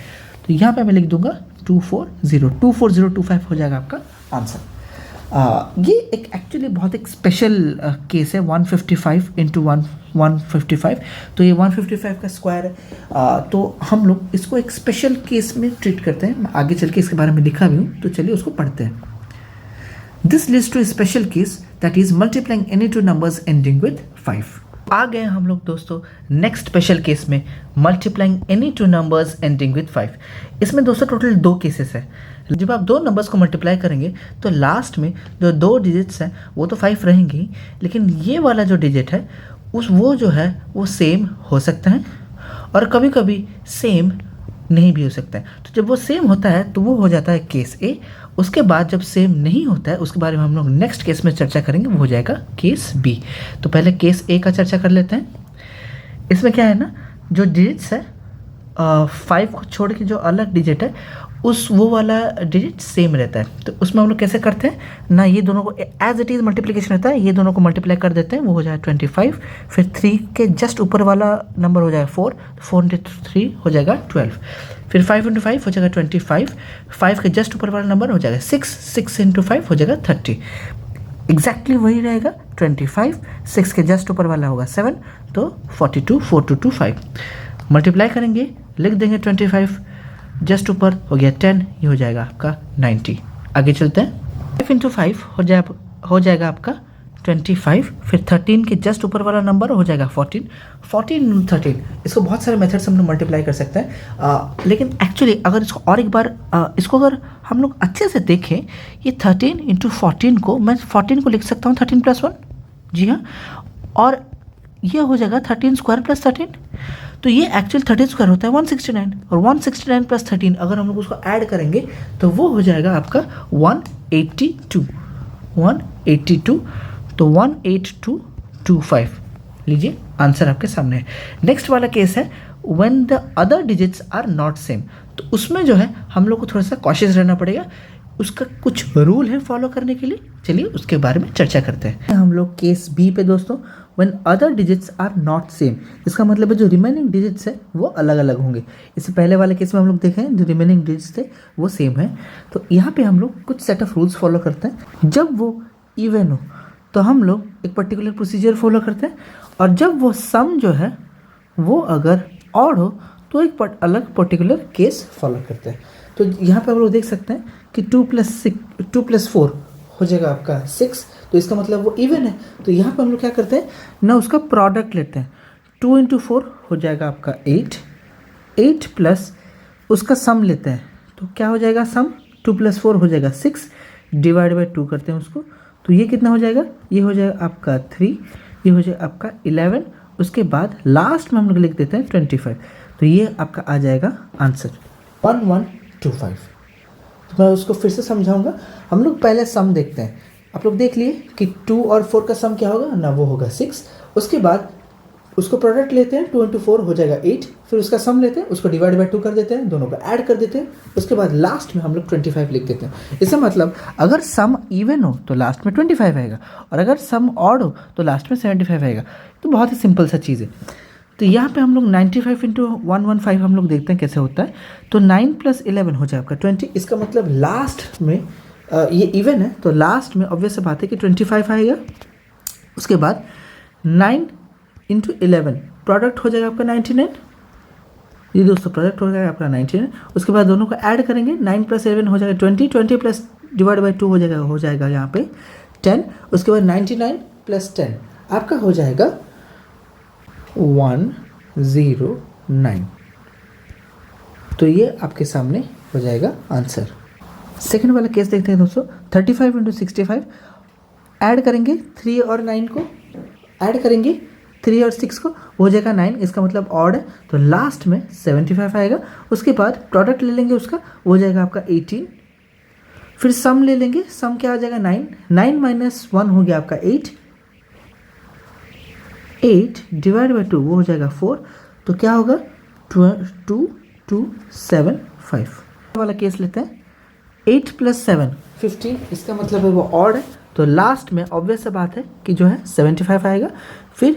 तो यहाँ पे मैं लिख दूंगा 24025 हो जाएगा आपका आंसर। ये एक एक्चुअली बहुत एक स्पेशल केस है 155 × 155। तो ये 155 का स्क्वायर है। तो हम लोग इसको एक स्पेशल केस में ट्रीट करते हैं। मैं आगे चल के इसके बारे में लिखा भी हूँ, तो चलिए उसको पढ़ते हैं। This leads to a special case that is multiplying any two numbers ending with 5। आ गए हम लोग दोस्तों नेक्स्ट स्पेशल केस में, multiplying any two numbers ending with 5। इसमें दोस्तों टोटल 2 केसेस है। जब आप 2 नंबर्स को मल्टीप्लाई करेंगे तो लास्ट में जो 2 डिजिट्स हैं वो तो 5 रहेंगे ही, लेकिन ये वाला जो डिजिट है वो जो है वो सेम हो सकता है और कभी कभी सेम नहीं भी हो सकता है। तो जब वो सेम होता है तो वो हो जाता है केस ए। उसके बाद जब सेम नहीं होता है उसके बारे में हम लोग नेक्स्ट केस में चर्चा करेंगे, वो हो जाएगा केस बी। तो पहले केस ए का चर्चा कर लेते हैं। इसमें क्या है ना, जो डिजिट्स है 5 को छोड़ के जो अलग डिजिट है वो वाला डिजिट सेम रहता है। तो उसमें हम लोग कैसे करते हैं ना, ये दोनों को एज इट इज़ मल्टीप्लिकेशन रहता है, ये दोनों को मल्टीप्लाई कर देते हैं, वो हो जाएगा 25। फिर 3 के जस्ट ऊपर वाला नंबर हो जाएगा 4, 4 × 3 हो जाएगा 12। फिर 5 × 5 हो जाएगा 25, 5 के जस्ट ऊपर वाला नंबर हो जाएगा 6, 6 × 5 हो जाएगा 30। एग्जैक्टली वही रहेगा 25, 6 के जस्ट ऊपर वाला होगा 7, तो 42, 4225 मल्टीप्लाई करेंगे, लिख देंगे 25, जस्ट ऊपर हो गया 10, ये हो जाएगा आपका 90। आगे चलते हैं। 5 × 5 हो जाएगा आपका 25, फिर 13 के जस्ट ऊपर वाला नंबर हो जाएगा 14, 14 × 13। इसको बहुत सारे मेथड से हम लोग मल्टीप्लाई कर सकते हैं, लेकिन एक्चुअली अगर इसको और एक बार इसको अगर हम लोग अच्छे से देखें, ये 13 × 14 को मैं 14 को लिख सकता हूँ 13 + 1, जी हाँ, और ये हो जाएगा 13² + 13। तो ये एक्चुअल 13² होता है 169, और 169 + 13 अगर हम लोग उसको ऐड करेंगे तो वो हो जाएगा आपका 182, 182। तो 18225 लीजिए, आंसर आपके सामने है। नेक्स्ट वाला केस है when the other digits are not same. तो उसमें जो है हम लोग को थोड़ा सा कॉशियस रहना पड़ेगा। उसका कुछ रूल है फॉलो करने के लिए, चलिए उसके बारे में चर्चा करते हैं। हम लोग केस बी पे दोस्तों, when other digits are not same, इसका मतलब है जो रिमेनिंग डिजिट्स है वो अलग अलग होंगे। इससे पहले वाले केस में हम लोग देखे हैं जो रिमेनिंग डिजिट्स थे वो सेम है। तो यहाँ पे हम लोग कुछ सेट ऑफ रूल्स फॉलो करते हैं। जब वो इवन हो तो हम लोग एक पर्टिकुलर प्रोसीजर फॉलो करते हैं, और जब वो सम जो है वो अगर ऑड हो तो एक अलग पर्टिकुलर केस फॉलो करते हैं। तो यहाँ पे हम लोग देख सकते हैं कि 2 + 4 हो जाएगा आपका 6, तो इसका मतलब वो इवन है। तो यहाँ पे हम लोग क्या करते हैं ना, उसका प्रोडक्ट लेते हैं। 2 × 4 हो जाएगा आपका 8 प्लस उसका सम लेते हैं, तो क्या हो जाएगा सम, 2 + 4 हो जाएगा 6, डिवाइड बाई 2 करते हैं उसको, तो ये कितना हो जाएगा, ये हो जाएगा आपका 3, ये हो जाएगा आपका 11, उसके बाद लास्ट में हम लोग लिख देते हैं 25, तो ये आपका आ जाएगा आंसर 1125। तो मैं उसको फिर से समझाऊंगा। हम लोग पहले सम देखते हैं। आप लोग देख लिए कि 2 और 4 का सम क्या होगा ना, वो होगा 6। उसके बाद उसको प्रोडक्ट लेते हैं, 2 × 4 हो जाएगा 8, फिर उसका सम लेते हैं, उसको डिवाइड बाई 2 कर देते हैं, दोनों को ऐड कर देते हैं, उसके बाद लास्ट में हम लोग 25 लिख देते हैं। इसका मतलब अगर सम इवन हो तो लास्ट में 25 आएगा, और अगर सम ऑड हो तो लास्ट में 75 आएगा। तो बहुत ही सिंपल सा चीज़ है। तो यहाँ पे हम लोग 95 × 115 हम लोग देखते हैं कैसे होता है। तो 9 + 11 हो जाए आपका 20, इसका मतलब लास्ट में ये इवन है तो लास्ट में ऑब्वियस सी बात है कि 25 आएगा। उसके बाद 9 × 11 प्रोडक्ट हो जाएगा आपका 99, ये दोस्तों प्रोडक्ट हो जाएगा आपका 99। उसके बाद दोनों को ऐड करेंगे, 9 + 11 हो जाएगा 20 प्लस डिवाइड बाई 2 हो जाएगा यहाँ पे 10। उसके बाद 99 + 10 आपका हो जाएगा 109। तो ये आपके सामने हो जाएगा आंसर। सेकंड वाला केस देखते हैं दोस्तों। 35 × 65 ऐड करेंगे 3 और 9 को, ऐड करेंगे 3 और 6 को, हो जाएगा 9, इसका मतलब ऑड है तो लास्ट में 75 आएगा। उसके बाद प्रोडक्ट ले लेंगे उसका, हो जाएगा आपका 18, फिर सम ले लेंगे, सम क्या आ जाएगा 9 - 1 हो गया आपका 8 डिवाइड बाई 2 वो हो जाएगा 4, तो क्या होगा 2275 वाला केस लेते हैं। 8 + 7 15, इसका मतलब है वो ऑड है तो लास्ट में ऑब्वियस सा बात है कि जो है 75 आएगा। फिर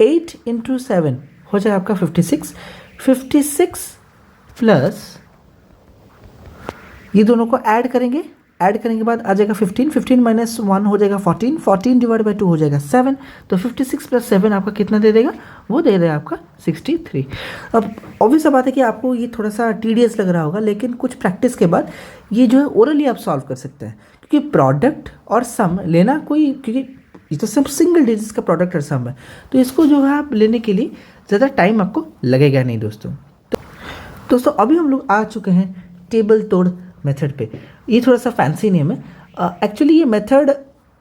8 × 7 हो जाएगा आपका 56 प्लस ये दोनों को ऐड करेंगे, ऐड करने के बाद आ जाएगा 15 - 1 हो जाएगा 14 डिवाइड बाई 2 हो जाएगा 7, तो 56 + 7 आपका कितना दे देगा, वो दे देगा आपका 63। अब ऑब्वियस बात है कि आपको ये थोड़ा सा टीडियस लग रहा होगा, लेकिन कुछ प्रैक्टिस के बाद ये जो है ओरली आप सॉल्व कर सकते हैं, क्योंकि प्रोडक्ट और सम लेना कोई, क्योंकि ये तो सब सिंगल डिजिट्स का प्रोडक्ट और सम है, तो इसको जो है आप लेने के लिए ज़्यादा टाइम आपको लगेगा नहीं दोस्तों। तो दोस्तों अभी हम लोग आ चुके हैं टेबल तोड़ मेथड पे। ये थोड़ा सा फैंसी नेम है, एक्चुअली ये मेथड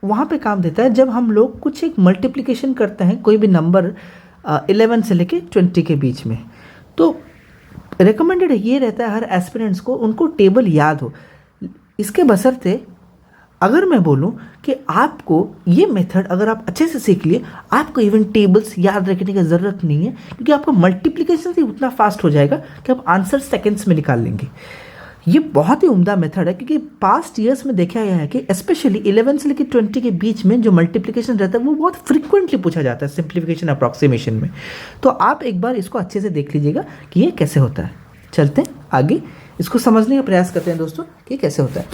वहाँ पे काम देता है जब हम लोग कुछ एक मल्टीप्लिकेशन करते हैं कोई भी नंबर 11 से लेके 20 के बीच में। तो रिकमेंडेड ये रहता है हर एस्पिरेंट्स को उनको टेबल याद हो। इसके बशर्ते अगर मैं बोलूं कि आपको ये मेथड अगर आप अच्छे से सीख लिए, आपको इवन टेबल्स याद रखने की ज़रूरत नहीं है, क्योंकि आपका मल्टीप्लिकेशन से उतना फास्ट हो जाएगा कि आप आंसर सेकेंड्स में निकाल लेंगे। ये बहुत ही उम्दा मेथड है, क्योंकि पास्ट ईयर्स में देखा गया है कि स्पेशली 11 से लेकर 20 के बीच में जो मल्टीप्लिकेशन रहता है वो बहुत फ्रिक्वेंटली पूछा जाता है सिंप्लीफिकेशन अप्रॉक्सीमेशन में। तो आप एक बार इसको अच्छे से देख लीजिएगा कि ये कैसे होता है। चलते हैं आगे, इसको समझने का प्रयास करते हैं दोस्तों कि कैसे होता है।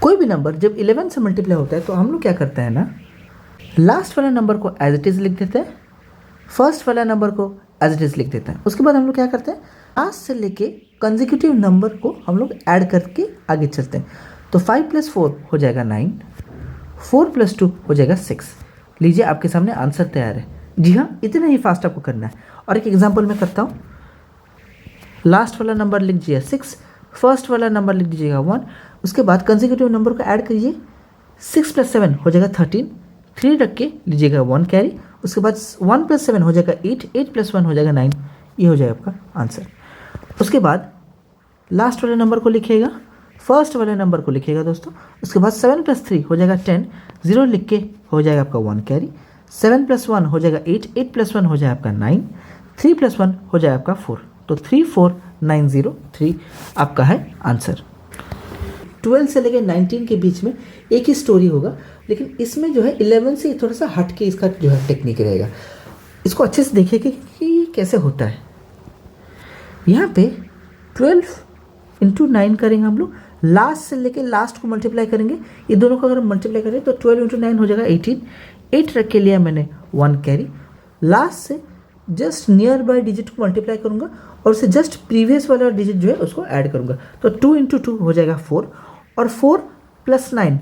कोई भी नंबर जब 11 से मल्टीप्लाई होता है तो हम लोग क्या करते हैं ना, लास्ट वाला नंबर को एज इट इज़ लिख देते हैं, फर्स्ट वाला नंबर को एज इट इज़ लिख देते हैं। उसके बाद हम लोग क्या करते हैं, लास्ट से लेके कंसेक्यूटिव नंबर को हम लोग ऐड करके आगे चलते हैं। तो 5 + 4 हो जाएगा 9, 4 + 2 हो जाएगा 6। लीजिए आपके सामने आंसर तैयार है। जी हाँ, इतना ही फास्ट आपको करना है। और एक एग्जांपल मैं करता हूँ। लास्ट वाला नंबर लिख दीजिए 6, फर्स्ट वाला नंबर लिख दीजिएगा 1, उसके बाद कंसेक्यूटिव नंबर को ऐड करिए, 6 + 7 हो जाएगा 13, 3 रख के लीजिएगा 1 कैरी, उसके बाद 1 + 7 हो जाएगा 8, 8 + 1 हो जाएगा 9, ये हो जाएगा आपका आंसर। उसके बाद लास्ट वाले नंबर को लिखिएगा, फर्स्ट वाले नंबर को लिखिएगा दोस्तों, उसके बाद 7 + 3 हो जाएगा 10, 0 लिख के हो जाएगा आपका 1 कैरी, 7 + 1 हो जाएगा 8, 8 + 1 हो जाएगा आपका 9, 3 + 1 हो जाएगा आपका 4, तो 34903 आपका है आंसर। 12 से लेकर 19 के बीच में एक ही स्टोरी होगा, लेकिन इसमें जो है 11 से थोड़ा सा हट के इसका जो है टेक्निक रहेगा। इसको अच्छे से देखिए कि कैसे होता है। यहाँ पे 12 इंटू 9 करेंगे हम लोग, लास्ट से लेके लास्ट को मल्टीप्लाई करेंगे। ये दोनों को अगर हम मल्टीप्लाई करें तो 12 इंटू 9 हो जाएगा 18। 8 रख के लिया मैंने 1 कैरी, लास्ट से जस्ट नियर बाय डिजिट को मल्टीप्लाई करूँगा और उससे जस्ट प्रीवियस वाला डिजिट जो है उसको ऐड करूँगा। तो 2 इंटू 2 हो जाएगा 4, और 4 प्लस 9,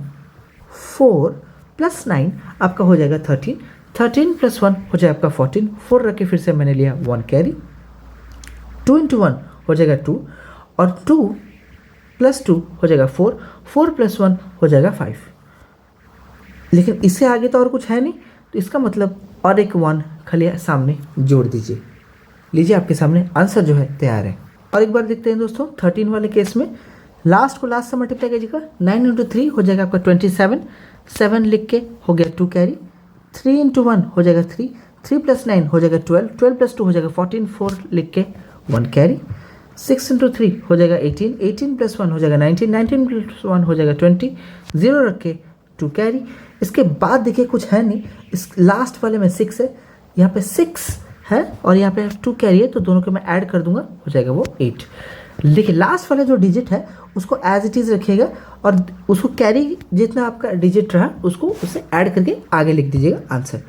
4 प्लस 9 आपका हो जाएगा 13। 13 प्लस 1 हो जाएगा आपका 14। 4 रख के फिर से मैंने लिया 1 कैरी। 2 इंटू 1 हो जाएगा 2, और 2 प्लस 2 हो जाएगा 4। 4 प्लस 1 हो जाएगा 5। लेकिन इससे आगे तो और कुछ है नहीं, तो इसका मतलब और एक 1 खाली सामने जोड़ दीजिए। लीजिए आपके सामने आंसर जो है तैयार है। और एक बार देखते हैं दोस्तों 13 वाले केस में, लास्ट को लास्ट से मल्टीप्लाई कीजिएगा। 9 इंटू 3 हो जाएगा आपका 27। 7 लिख के हो गया 2 कैरी। 3 इंटू 1 हो जाएगा 3। 3 प्लस 9 हो जाएगा 12। 12 प्लस 2 हो जाएगा 14। 4 लिख के 1 कैरी। 6 इंटू 3 हो जाएगा 18। 18 प्लस 1 हो जाएगा 19। 19 प्लस 1 हो जाएगा 20। 0 रख के 2 कैरी। इसके बाद देखिए कुछ है नहीं, इस लास्ट वाले में 6 है, यहाँ पे 6 है और यहाँ पे 2 कैरी है, तो दोनों को मैं ऐड कर दूंगा, हो जाएगा वो 8। देखिए लास्ट वाला जो डिजिट है उसको एज इट इज़ रखिएगा और उसको कैरी जितना आपका डिजिट रहा उसको उससे ऐड करके आगे लिख दीजिएगा आंसर।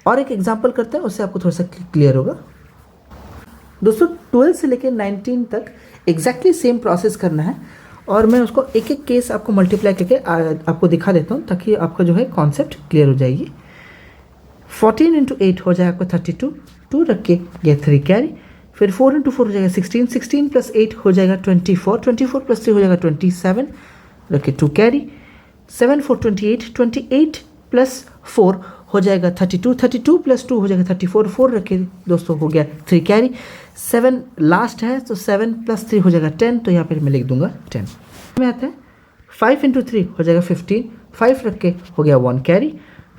और एक एग्जाम्पल करते हैं, उससे आपको थोड़ा सा क्लियर होगा। दोस्तों 12 से लेकर 19 तक एग्जैक्टली सेम प्रोसेस करना है, और मैं उसको एक एक केस आपको मल्टीप्लाई करके आपको दिखा देता हूँ ताकि आपका जो है कॉन्सेप्ट क्लियर हो जाएगी। 14 इंटू 8 हो जाएगा आपका 32। 2 रख के ये 3 कैरी। फिर 4 इंटू 4 हो जाएगा 16। 16 प्लस 8 हो जाएगा 24। 24 प्लस 3 हो जाएगा 27। रख के 2 कैरी। 7 4 28। 28 प्लस 4 हो जाएगा 32। 32 प्लस 2 हो जाएगा 34। 4 रख के दोस्तों हो गया 3 कैरी। 7 लास्ट है तो 7 प्लस 3 हो जाएगा 10, तो यहाँ पर मैं लिख दूंगा 10 में आता है। 5 इंटू 3 हो जाएगा 15। 5 रख के हो गया 1 कैरी।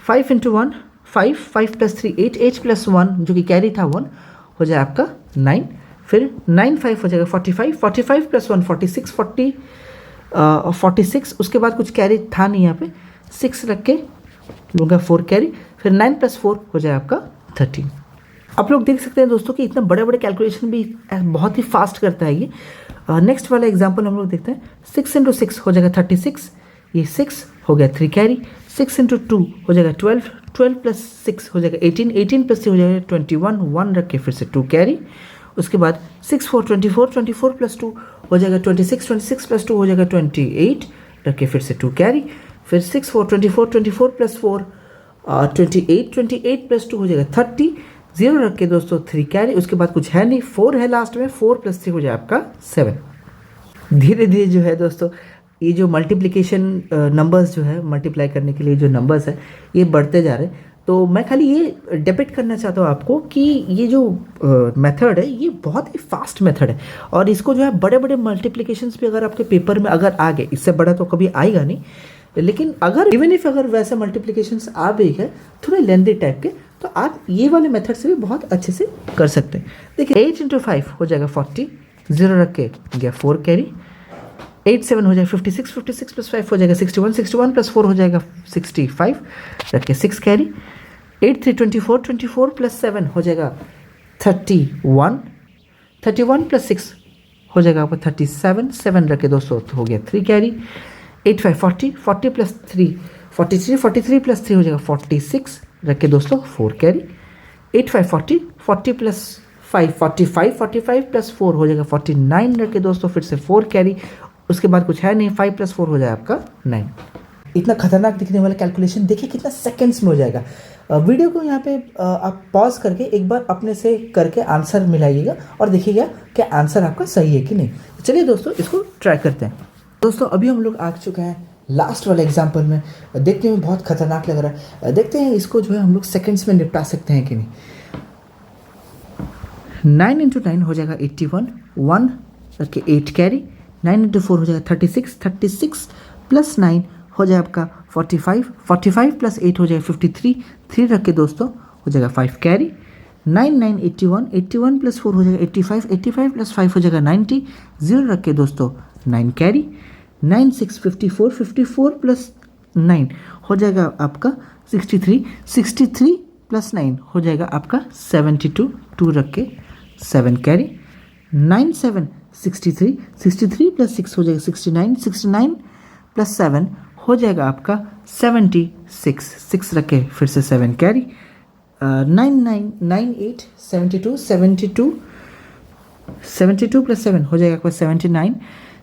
5 इंटू 1 5। 5 प्लस 3 8। 8 प्लस 1 जो कि कैरी था 1 हो जाए आपका 9। फिर 9 5 हो जाएगा 45। 45 प्लस 1 46। 46 उसके बाद कुछ कैरी था नहीं, यहाँ पे 6 रख के लूँगा 4 कैरी। फिर 9 प्लस 4 हो जाए आपका 13। आप लोग देख सकते हैं दोस्तों कि इतना बड़े बड़े कैलकुलेशन भी बहुत ही फास्ट करता है ये। नेक्स्ट वाला एग्जांपल हम लोग देखते हैं। 6 इंटू 6 हो जाएगा 36। ये 6 हो गया 3 कैरी। 6 इंटू 2 हो जाएगा 12। 12 प्लस 6 हो जाएगा 18। 18 प्लस 3 हो जाएगा 21। 1 रख के फिर से 2 कैरी। उसके बाद 6 4 24। 24 प्लस 2 हो जाएगा 26। 26 प्लस 2 हो जाएगा 28। रख के फिर से 2 कैरी। फिर 6 4 24। 24 प्लस 4 28। 28 प्लस 2 हो जाएगा 30। 0 रख के दोस्तों 3 कैरी। उसके बाद कुछ है नहीं, 4 है लास्ट में। 4 प्लस 3 हो जाए आपका 7। धीरे धीरे जो है दोस्तों ये जो मल्टीप्लिकेशन नंबर्स जो है मल्टीप्लाई करने के लिए जो नंबर्स है ये बढ़ते जा रहे हैं। तो मैं खाली ये डिपिक्ट करना चाहता हूँ आपको कि ये जो मेथड है ये बहुत ही फास्ट मेथड है, और इसको जो है बड़े बड़े मल्टीप्लिकेशंस भी अगर आपके पेपर में अगर आ गए, इससे बड़ा तो कभी आएगा नहीं, लेकिन अगर इवन इफ अगर वैसे मल्टीप्लिकेशंस आ भी है थोड़े लेंदी टाइप के, तो आप ये वाले मेथड से भी बहुत अच्छे से कर सकते हैं। देखिए 8 इंटू 5 हो जाएगा 40। 0 रख के गया 4 कैरी। 8 7 हो जाएगा 56। 56 प्लस 5 हो जाएगा 61। 61 प्लस 4 हो जाएगा 65। रख के 6 कैरी। 8 3 24। 24 प्लस 7 हो जाएगा 31। 31 प्लस 6 हो जाएगा आपका 37। 7 रख के दोस्तों हो गया 3 कैरी। 8 5 40। 40 प्लस 3 43। 43 प्लस 3 हो जाएगा 46। रख के दोस्तों 4 कैरी। 8 5 40। 40 प्लस 5 45। 45 प्लस 4 हो जाएगा 49। रख के दोस्तों फिर से 4 कैरी। उसके बाद कुछ है नहीं, 5 प्लस 4 हो जाए आपका 9। इतना खतरनाक दिखने वाला कैलकुलेशन देखिए कितना सेकंड्स में हो जाएगा। वीडियो को यहाँ पे आप पॉज करके एक बार अपने से करके आंसर मिलाइएगा और देखिएगा कि आंसर आपका सही है कि नहीं। तो चलिए दोस्तों इसको ट्राई करते हैं। दोस्तों अभी हम लोग आ चुके हैं लास्ट वाले एग्जाम्पल में। देखने में बहुत खतरनाक लग रहा है, देखते हैं इसको जो है हम लोग सेकेंड्स में निपटा सकते हैं कि नहीं। 9 इंटू 9 हो जाएगा 81। 1 रख के 8 कैरी। 9 इंटू 4 हो जाएगा 36। 36 प्लस 9 हो जाए आपका 45। 45 प्लस 8 हो जाएगा 53। 3 रख के दोस्तों हो जाएगा 5 कैरी। 9 9 81। 81 प्लस 4 हो जाएगा 85। 85 प्लस 5 हो जाएगा 90। 0 रख के दोस्तों 9 कैरी। 9 6 54, 54 प्लस 9 हो जाएगा आपका 63, 63 प्लस 9 हो जाएगा आपका 72, 2 रख के 7 कैरी, 9 7 63, 63 प्लस 6 हो जाएगा 69, 69 प्लस 7 हो जाएगा आपका 76, 6 रख के फिर से 7 कैरी, 9 9 9 8 72, 72 72 प्लस 7 हो जाएगा आपका 79,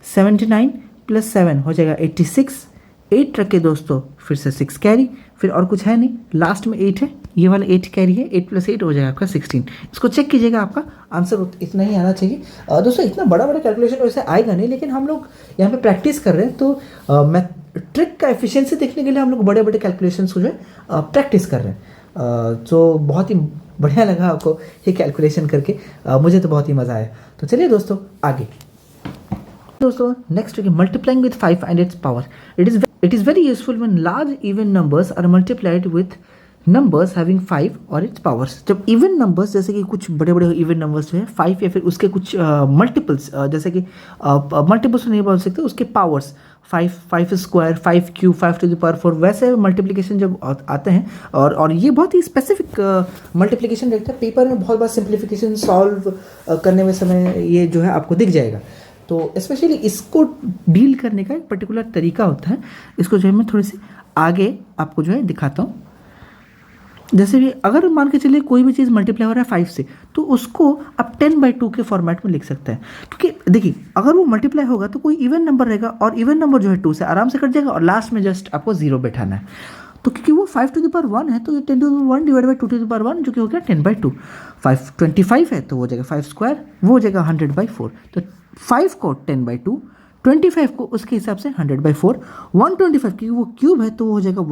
79 प्लस 7 हो जाएगा 86, 8 रखे दोस्तों फिर से 6 कैरी, फिर और कुछ है नहीं, लास्ट में 8 है, ये वाला 8 कैरी है, 8 प्लस 8 हो जाएगा आपका 16। इसको चेक कीजिएगा, आपका आंसर इतना ही आना चाहिए। दोस्तों इतना बड़ा बड़ा कैलकुलेशन वैसे आएगा नहीं, लेकिन हम लोग यहाँ पे प्रैक्टिस कर रहे हैं, तो मैं ट्रिक का एफिशिएंसी देखने के लिए हम लोग बड़े बड़े कैलकुलेशंस को जो है प्रैक्टिस कर रहे हैं। तो बहुत ही बढ़िया लगा आपको ये कैलकुलेशन करके, मुझे तो बहुत ही मज़ा आया। तो चलिए दोस्तों आगे। दोस्तों नेक्स्ट है multiplying with 5 and its power. It is very useful when large even numbers are multiplied with numbers having 5 और इट्स पावर्स। जब इवन नंबर्स जैसे कि कुछ बड़े बड़े इवन नंबर्स जो है 5 या फिर उसके कुछ मल्टीपल्स, जैसे कि मल्टीपल्स नहीं बोल सकते, उसके powers 5 5 square 5 cube 5 to the power 4 वैसे मल्टीप्लिकेशन जब आते हैं, और ये बहुत ही स्पेसिफिक मल्टीप्लिकेशन रहता है। पेपर में बहुत बार सिंप्लीफिकेशन सॉल्व करने में समय ये जो है आपको दिख जाएगा। तो स्पेशली इसको डील करने का एक पर्टिकुलर तरीका होता है, इसको जो है मैं थोड़ी सी आगे आपको जो है दिखाता हूँ। जैसे भी अगर मान के चलिए कोई भी चीज़ मल्टीप्लाई हो रहा है 5 से, तो उसको आप 10/2 के फॉर्मेट में लिख सकते हैं, क्योंकि देखिए अगर वो मल्टीप्लाई होगा तो कोई इवन नंबर रहेगा, और इवन नंबर जो है 2 से आराम से कट जाएगा, और लास्ट में जस्ट आपको 0 बैठाना है। तो क्योंकि वो 5 टू द पावर 1 है, तो ये 10 to the power 1 divide by 2 to the power 1 जो कि हो गया 10/2। 5 25 है तो हो जाएगा 5 स्क्वायर, वो हो जाएगा 100/4। तो 5 को 10/2, 25 को उसके हिसाब से 100/4, 125 क्योंकि वो क्यूब है तो वो हो जाएगा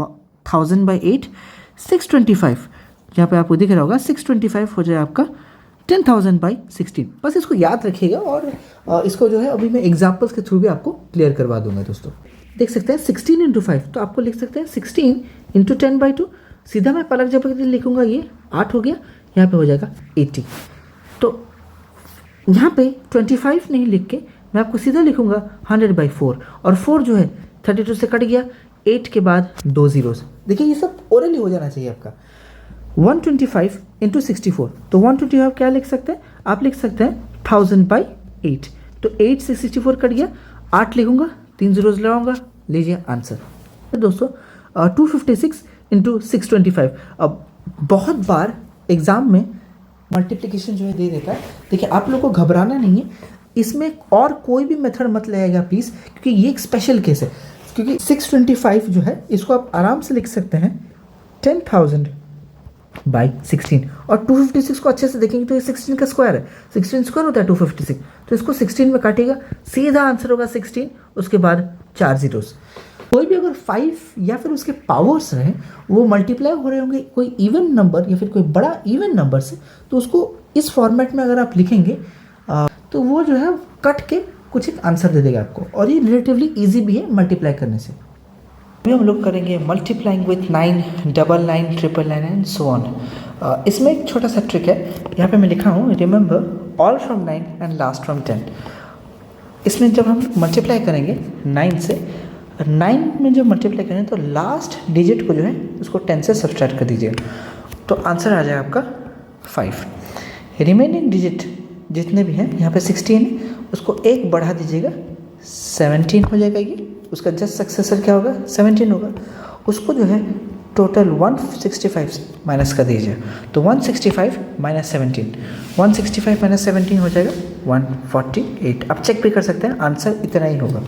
1000/8, 625 जहाँ पे आपको दिख रहा होगा 625 हो जाए आपका 10,000/16। बस इसको याद रखिएगा, और इसको जो है अभी मैं एग्जाम्पल्स के थ्रू भी आपको क्लियर करवा दूंगा। दोस्तों देख सकते हैं 16 इंटू 5, तो आपको लिख सकते हैं 16 इंटू 10/2। सीधा मैं पलक झपक के लिखूंगा, ये 8 हो गया, यहाँ पे हो जाएगा 80। तो यहाँ पे 25 नहीं लिख के मैं आपको सीधा लिखूंगा 100/4, और 4 जो है 32 से कट गया, 8 के बाद 2 जीरोस। देखिए ये सब ओरली हो जाना चाहिए आपका। 125 इंटू 64, तो 125 क्या लिख सकते हैं, आप लिख सकते हैं 1000/8। तो 8 से 64 कट गया, 8 लिखूंगा, 3 जीरोस लगाऊंगा, लीजिए आंसर। दोस्तों 256 इंटू 625। अब बहुत बार एग्जाम में मल्टीप्लिकेशन जो है दे देता है। देखिए आप लोग को घबराना नहीं है, इसमें और कोई भी मेथड मत लगाएगा प्लीज़, क्योंकि ये एक स्पेशल केस है। क्योंकि 625 जो है इसको आप आराम से लिख सकते हैं 10,000/16, और 256 को अच्छे से देखेंगे तो ये 16 का स्क्वायर है, 16 स्क्वायर होता है 256, तो इसको 16 में काटेगा, सीधा आंसर होगा 16, उसके बाद 4 जीरोस। कोई भी अगर 5 या फिर उसके पावर्स रहे, वो मल्टीप्लाई हो रहे होंगे कोई इवन नंबर या फिर कोई बड़ा इवन नंबर से, तो उसको इस फॉर्मेट में अगर आप लिखेंगे तो वो जो है कट के कुछ एक आंसर दे देगा आपको, और ये रिलेटिवली इजी भी है मल्टीप्लाई करने से। अभी हम लोग करेंगे multiplying with 9, 99, 999 and so on. इसमें एक छोटा सा ट्रिक है, यहाँ पे मैं लिखा हूँ remember all from 9 and last from 10। इसमें जब हम मल्टीप्लाई करेंगे 9 से, 9 में जब मल्टीप्लाई करें तो लास्ट डिजिट को जो है उसको 10 से सब्सट्रैक्ट कर दीजिएगा, तो आंसर आ जाएगा आपका 5। रिमेनिंग डिजिट जितने भी हैं, यहाँ पे 16 है, उसको एक बढ़ा दीजिएगा, 17 हो जाएगा ये, उसका जस्ट सक्सेसर क्या होगा 17 होगा, उसको जो है टोटल 165 से माइनस कर दीजिए, तो 165 माइनस 17, 165 माइनस 17 हो जाएगा 148। आप चेक भी कर सकते हैं, आंसर इतना ही होगा।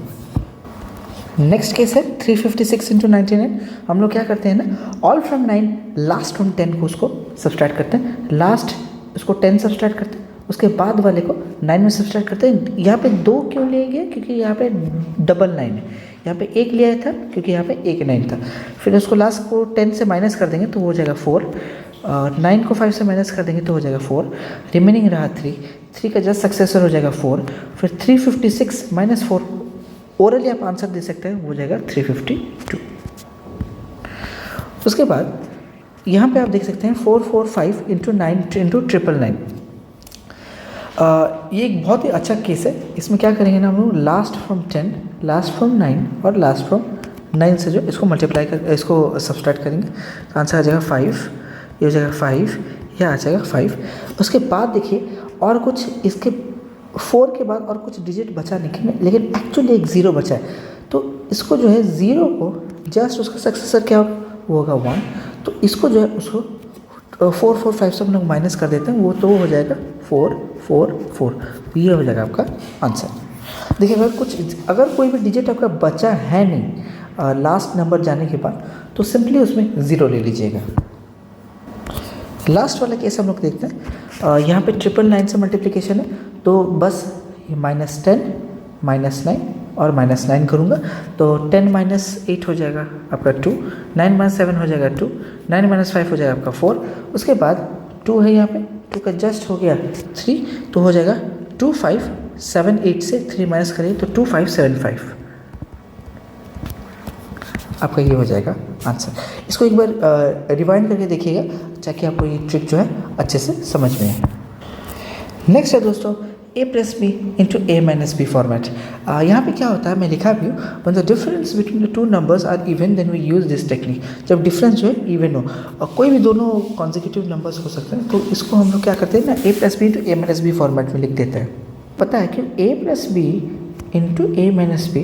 नेक्स्ट केस है 356 इंटू 99। हम लोग क्या करते हैं ना, ऑल फ्रॉम 9 लास्ट फ्रॉम 10 को उसको सब्सट्रैक्ट करते हैं, लास्ट उसको 10 सब्सट्रैक्ट करते हैं, उसके बाद वाले को 9 में सब्सट्रैक्ट करते हैं। यहाँ पे 2 क्यों लिए गए, क्योंकि यहाँ पे डबल 9 है, यहाँ पे 1 लिया था क्योंकि यहाँ पे 1 9 था, फिर उसको लास्ट को 10 से माइनस कर देंगे तो हो जाएगा 4, 9 को 5 से माइनस कर देंगे तो हो जाएगा 4, रिमेनिंग रहा 3 का जस्ट सक्सेसर हो जाएगा 4, फिर 356 माइनस 4, ओरली आप आंसर दे सकते हैं, हो जाएगा 352। उसके बाद यहाँ पे आप देख सकते हैं 445 इंटू 9 इंटू 999। ये एक बहुत ही अच्छा केस है। इसमें क्या करेंगे ना हम लोग, लास्ट फ्रॉम 10, लास्ट फ्रॉम 9 और लास्ट फ्रॉम 9 से जो इसको मल्टीप्लाई कर इसको सब्सट्रैक्ट करेंगे तो आंसर आ जाएगा 5, ये हो जाएगा 5, यह आ जाएगा 5। उसके बाद देखिए और कुछ इसके 4 के बाद और कुछ डिजिट बचा नहीं, लेकिन एक्चुअली एक 0 बचा है, तो इसको जो है 0 को जस्ट उसका सक्सेसर क्या वो होगा 1, तो इसको जो है उसको 4 4 5 से हम लोग माइनस कर देते हैं, वो तो हो जाएगा 4 4 4, तो ये हो जाएगा आपका आंसर। देखिए अगर कोई भी डिजिट आपका बचा है नहीं लास्ट नंबर जाने के बाद, तो सिंपली उसमें 0 ले लीजिएगा। लास्ट वाला केस हम लोग देखते हैं। यहाँ पे 999 से मल्टीप्लिकेशन है, तो बस -10 -9 और -9 करूँगा, तो 10 - 8 हो जाएगा आपका 2, 9 - 7 हो जाएगा 2, 9 - 5 हो जाएगा आपका 4, उसके बाद 2 है यहाँ पे, 2 का जस्ट हो गया 3, तो हो जाएगा 2578 से 3 माइनस करिए तो 2575 आपका ये हो जाएगा आंसर। इसको एक बार रिवाइंड करके देखिएगा ताकि आपको ये ट्रिक जो है अच्छे से समझ में आए। नेक्स्ट है दोस्तों a plus B into A minus B format. यहाँ पे क्या होता है, मैं लिखा भी हूँ, when the difference between the two numbers are even then we use this technique. जब डिफरेंस जो है इवन हो और कोई भी दोनों कॉन्जिक्यूटिव नंबर्स हो सकते हैं, तो इसको हम लोग क्या करते हैं ना, a plus B into A minus B format में लिख देते हैं। पता है कि a plus B into A minus B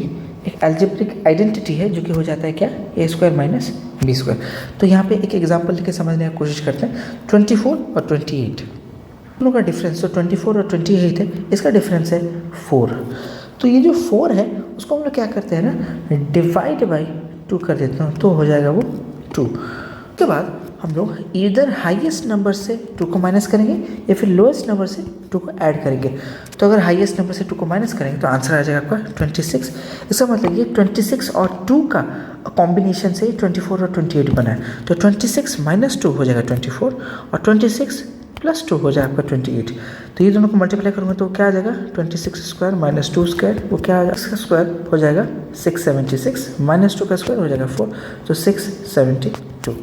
एक एल्जेब्रिक आइडेंटिटी है, जो कि हो जाता है क्या, a square minus B square. तो यहाँ पे एक एग्जाम्पल लेके समझने की कोशिश करते हैं। 24 और 28 दोनों का डिफरेंस, तो 24 और 28 है, इसका डिफरेंस है 4। तो ये जो 4 है उसको हम लोग क्या करते हैं ना, डिवाइड बाई 2 कर देते हैं, तो हो जाएगा वो 2। उसके बाद हम लोग इधर हाईएस्ट नंबर से 2 को माइनस करेंगे या फिर लोएस्ट नंबर से 2 को ऐड करेंगे। तो अगर हाईएस्ट नंबर से 2 को माइनस करेंगे तो आंसर आ जाएगा आपका 26। इसका मतलब ये 26 और 2 का कॉम्बिनेशन से 24 और 28 बना है। तो 26 माइनस 2 हो जाएगा 24 और 26 प्लस 2 हो जाएगा आपका 28। तो ये दोनों को मल्टीप्लाई करूँगा तो क्या आ जाएगा, 26 स्क्वायर माइनस 2 स्क्वायर, वो क्या आ जाएगा, इसका स्क्वायर हो जाएगा 676 माइनस 2 का स्क्वायर हो जाएगा 4, तो 672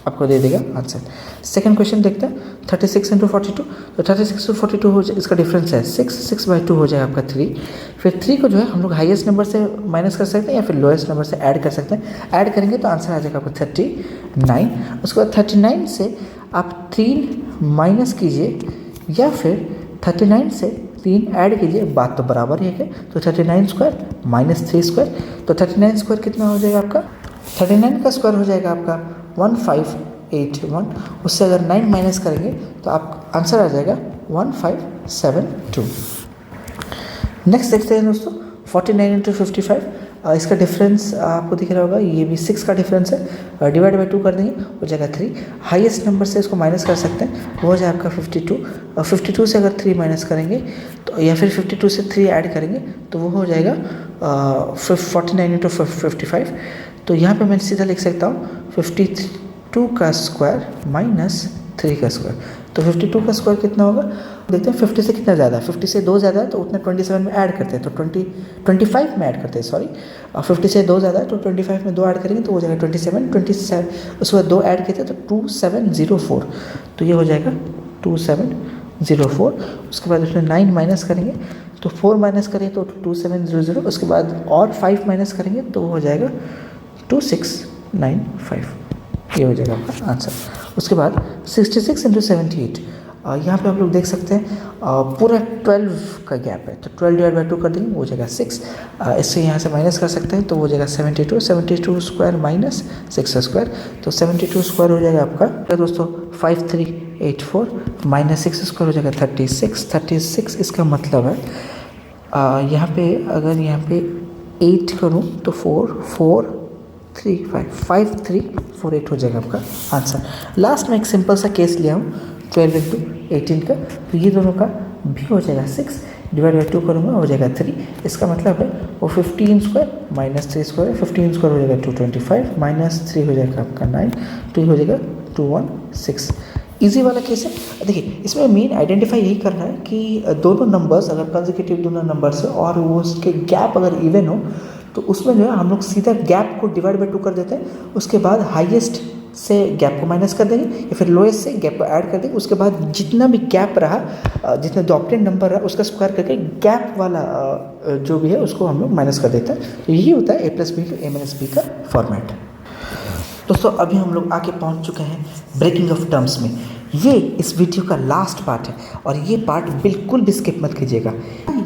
आपको दे देगा आंसर। सेकंड क्वेश्चन देखते हैं। 36 इंटू 42, तो 36 टू 42 हो जाए, इसका डिफरेंस है 6 बाई 2 हो जाएगा आपका 3। फिर 3 को जो है हम लोग हाईएस्ट नंबर से माइनस कर सकते हैं या फिर लोएस्ट नंबर से ऐड कर सकते हैं। ऐड करेंगे तो आंसर आ जाएगा आपका 39। उसके बाद 39 से आप 3 माइनस कीजिए या फिर 39 से 3 ऐड कीजिए, बात तो बराबर ही है। तो 39 स्क्वायर माइनस 3 स्क्वायर, तो 39 स्क्वायर कितना हो जाएगा आपका, 39 का स्क्वायर हो जाएगा आपका 1581। उससे अगर 9 माइनस करेंगे तो आप आंसर आ जाएगा 1572। नेक्स्ट देखते हैं दोस्तों 49 इंटू 55। इसका डिफरेंस आपको दिख रहा होगा, ये भी 6 का डिफरेंस है, डिवाइड बाई 2 कर देंगे हो जाएगा 3। हाईएस्ट नंबर से इसको माइनस कर सकते हैं, वो हो जाए आपका 52। और 52 से अगर 3 माइनस करेंगे तो या फिर 52 से 3 ऐड करेंगे तो वो हो जाएगा 49 इंटू 55। तो यहाँ पे मैं सीधा लिख सकता हूँ 52 का स्क्वायर माइनस 3 का स्क्वायर। तो 52 का स्क्वायर कितना होगा, देखते हैं 50 से कितना ज़्यादा है, 50 से 2 ज़्यादा है तो उतना 27 में ऐड करते हैं, तो 25 में ऐड करते हैं, सॉरी। और 50 से 2 ज़्यादा है तो 25 में 2 ऐड करेंगे तो हो जाएगा 27। उसके बाद 2 ऐड किए थे तो 2704, तो ये हो जाएगा 2704। उसके बाद उसमें 9 माइनस करेंगे तो 4 माइनस करें तो 2700, उसके बाद और 5 माइनस करेंगे तो वो हो जाएगा 2695, ये हो जाएगा आपका आंसर। उसके बाद 66 इंटू 78, यहाँ पे आप लोग देख सकते हैं पूरा 12 का गैप है, तो 12 डिवाइड बाई 2 कर देंगे वो हो जाएगा 6। इससे यहाँ से माइनस कर सकते हैं तो वो हो जाएगा 72 स्क्वायर माइनस 6 स्क्वायर, तो 72 स्क्वायर हो जाएगा आपका दोस्तों 5384 माइनस 6 स्क्वायर हो जाएगा 36। इसका मतलब है यहाँ पे अगर यहाँ पे 8 करूँ तो 5348 हो जाएगा आपका आंसर। लास्ट में एक सिंपल सा केस लिया हूँ 12 इंटू 18 का, तो ये दोनों का भी हो जाएगा 6, डिवाइड बाई 2 करूँगा हो जाएगा 3। इसका मतलब है वो 15 स्क्वायर माइनस 3 स्क्वायर, 15 स्क्वायर हो जाएगा 225 माइनस 3 हो जाएगा आपका 9, तो ये हो जाएगा 216। इजी वाला केस है। देखिए इसमें मेन आइडेंटिफाई यही करना है कि दोनों नंबर्स अगर कंसेक्यूटिव दोनों नंबर्स है और वो उसके गैप अगर इवन हो तो उसमें जो है हम लोग सीधा गैप को डिवाइड बाई 2 कर देते हैं, उसके बाद हाईएस्ट से गैप को माइनस कर देंगे या फिर लोएस्ट से गैप को ऐड कर देंगे। उसके बाद जितना भी गैप रहा, जितना जो ऑक्टेट नंबर रहा उसका स्क्वायर करके गैप वाला जो भी है उसको हम लोग माइनस कर देते हैं। तो यही होता है A plus B to A minus B का फॉर्मेट। दोस्तों अभी हम लोग आके पहुंच चुके हैं ब्रेकिंग ऑफ टर्म्स में। ये इस वीडियो का लास्ट पार्ट है और ये पार्ट बिल्कुल भी स्किप मत कीजिएगा।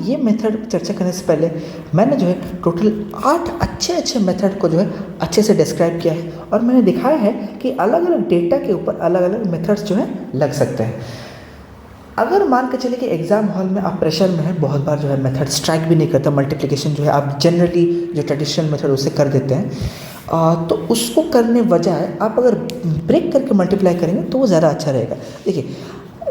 ये मेथड चर्चा करने से पहले मैंने जो है टोटल 8 अच्छे मेथड को जो है अच्छे से डिस्क्राइब किया है और मैंने दिखाया है कि अलग अलग डेटा के ऊपर अलग अलग मेथड्स जो है लग सकते हैं। अगर मान के चले कि एग्जाम हॉल में आप प्रेशर में है, बहुत बार जो है मेथड स्ट्राइक भी नहीं करता, मल्टीप्लिकेशन जो है आप जनरली जो ट्रेडिशनल मेथड उससे कर देते हैं, तो उसको करने बजाय आप अगर ब्रेक करके मल्टीप्लाई करेंगे तो वो ज़्यादा अच्छा रहेगा। देखिए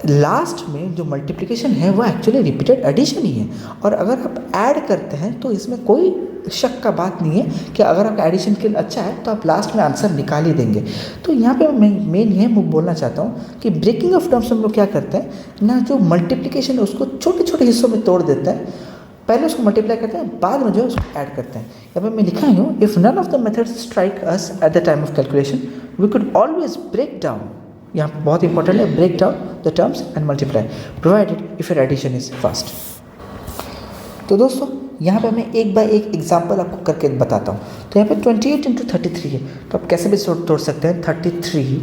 लास्ट में जो मल्टीप्लिकेशन है वो एक्चुअली रिपीटेड एडिशन ही है और अगर आप ऐड करते हैं तो इसमें कोई शक का बात नहीं है कि अगर आपका एडिशन स्किल अच्छा है तो आप लास्ट में आंसर निकाल ही देंगे। तो यहाँ पे मैं मेन ये बोलना चाहता हूँ कि ब्रेकिंग ऑफ टर्म्स हम लोग क्या करते हैं ना, जो मल्टीप्लिकेशन है उसको छोटे छोटे हिस्सों में तोड़ देते हैं, पहले उसको मल्टीप्लाई करते हैं, बाद में जो है उसको ऐड करते हैं। यहाँ पे मैं लिखा हूँ, if none of the methods strike us at the time of calculation we could always break down, यहाँ बहुत इंपॉर्टेंट है, break down the terms and multiply provided if your addition is fast. तो दोस्तों यहाँ पे मैं एक बाय एक एग्जांपल आपको करके बताता हूँ। तो यहाँ पे 28 इंटू 33 है, तो आप कैसे भी तोड़ सकते हैं 33,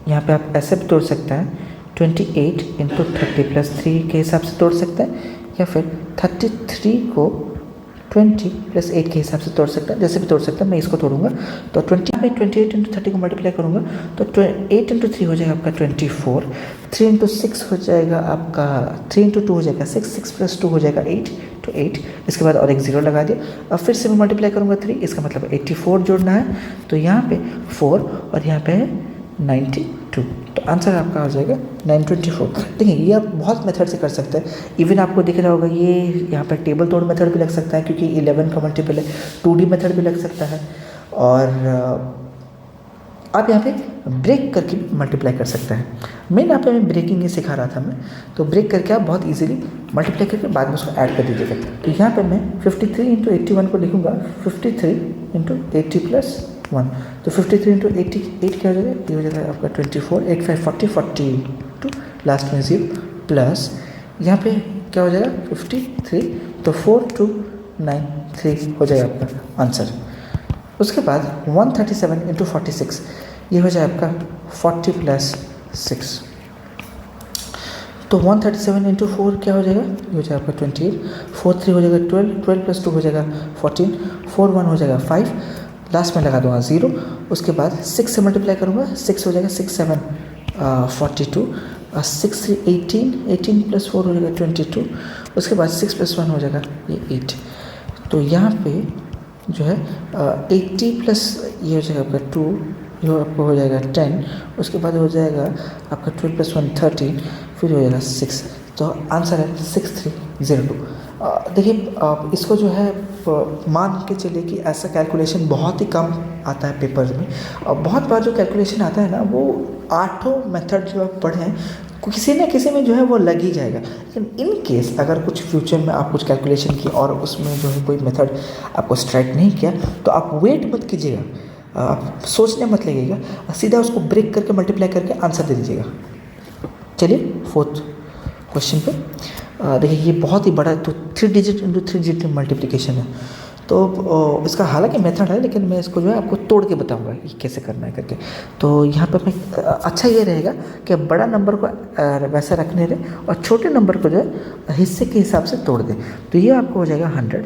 यहाँ पे आप ऐसे भी तोड़ सकते हैं 28 इंटू 30 प्लस 3 के हिसाब से तोड़ सकते हैं, या फिर 33 को 20 प्लस 8 के हिसाब से तोड़ सकते हैं, जैसे भी तोड़ सकते हैं। मैं इसको तोड़ूंगा तो 28 इंटू 30 को मल्टीप्लाई करूंगा तो 8 इंटू 3 हो जाएगा आपका 24, 3 इंटू 6 हो जाएगा आपका 3 इंटू 2 हो जाएगा 6, 6 प्लस 2 हो जाएगा 8 तो 8, इसके बाद और एक 0 लगा दिया। अब फिर से मैं मल्टीप्लाई करूँगा 3, इसका मतलब 84 जोड़ना है, तो यहाँ पे 4 और यहाँ पे 92, तो आंसर आपका हो जाएगा 924। देखिए ये आप बहुत मेथड से कर सकते हैं, इवन आपको दिख रहा होगा ये यहाँ पर टेबल तोड़ मेथड भी लग सकता है क्योंकि 11 का मल्टीपल है, 2D मेथड भी लग सकता है, और आप यहाँ पे ब्रेक करके मल्टीप्लाई कर सकते हैं। मेन यहाँ पे मैं ब्रेकिंग नहीं सिखा रहा था मैं, तो ब्रेक करके आप बहुत इजीली मल्टीप्लाई करके बाद में उसको ऐड कर दीजिएगा। तो यहाँ पे मैं 53 इंटू 81 को लिखूँगा 53 इंटू 80 प्लस 1, तो 53 इंटू 88 क्या हो जाएगा, ये हो जाएगा आपका 24, 8 5 40 42, लास्ट में 0 प्लस यहाँ पे क्या हो जाएगा 53, तो 4293 हो जाएगा आपका आंसर। उसके बाद 137 इंटू 46, ये हो जाए आपका 40 प्लस 6, तो 137 इंटू 4 क्या हो जाएगा, ये हो जाएगा आपका 28, 4 3 हो जाएगा 12, 12 प्लस 2 हो जाएगा 14, 4 1 हो जाएगा 5, लास्ट में लगा दूंगा 0, उसके बाद 6 से मल्टीप्लाई करूँगा, 6 हो जाएगा 6 7 42, 6 3 18, 18 प्लस 4 हो जाएगा 22, उसके बाद 6 प्लस 1 हो जाएगा ये 8, तो यहाँ पे जो है 80 प्लस ये हो जाएगा आपका 2, ये आपको हो जाएगा 10, उसके बाद हो जाएगा आपका 12 प्लस 1 13, फिर हो जाएगा 6, तो आंसर है 6302। देखिए इसको जो है मान के चलिए कि ऐसा कैलकुलेशन बहुत ही कम आता है पेपर में, और बहुत बार जो कैलकुलेशन आता है ना वो 8 मेथड जो आप पढ़ें किसी न किसी में जो है वो लग ही जाएगा। लेकिन इन केस अगर कुछ फ्यूचर में आप कुछ कैलकुलेशन की और उसमें जो है कोई मेथड आपको स्ट्राइक नहीं किया तो आप वेट मत कीजिएगा, आप सोचने मत लगेगा, सीधा उसको ब्रेक करके मल्टीप्लाई करके आंसर दे दीजिएगा। चलिए 4th क्वेश्चन पे देखिए, ये बहुत ही बड़ा, तो 3 डिजिट इंटू 3 डिजिट मल्टीप्लिकेशन है, तो इसका हालांकि मेथड है लेकिन मैं इसको जो है आपको तोड़ के बताऊंगा ये कैसे करना है करके। तो यहाँ पर मैं अच्छा ये रहेगा कि बड़ा नंबर को वैसे रखने रहे और छोटे नंबर को जो है हिस्से के हिसाब से तोड़ दें। तो ये आपको हो जाएगा 100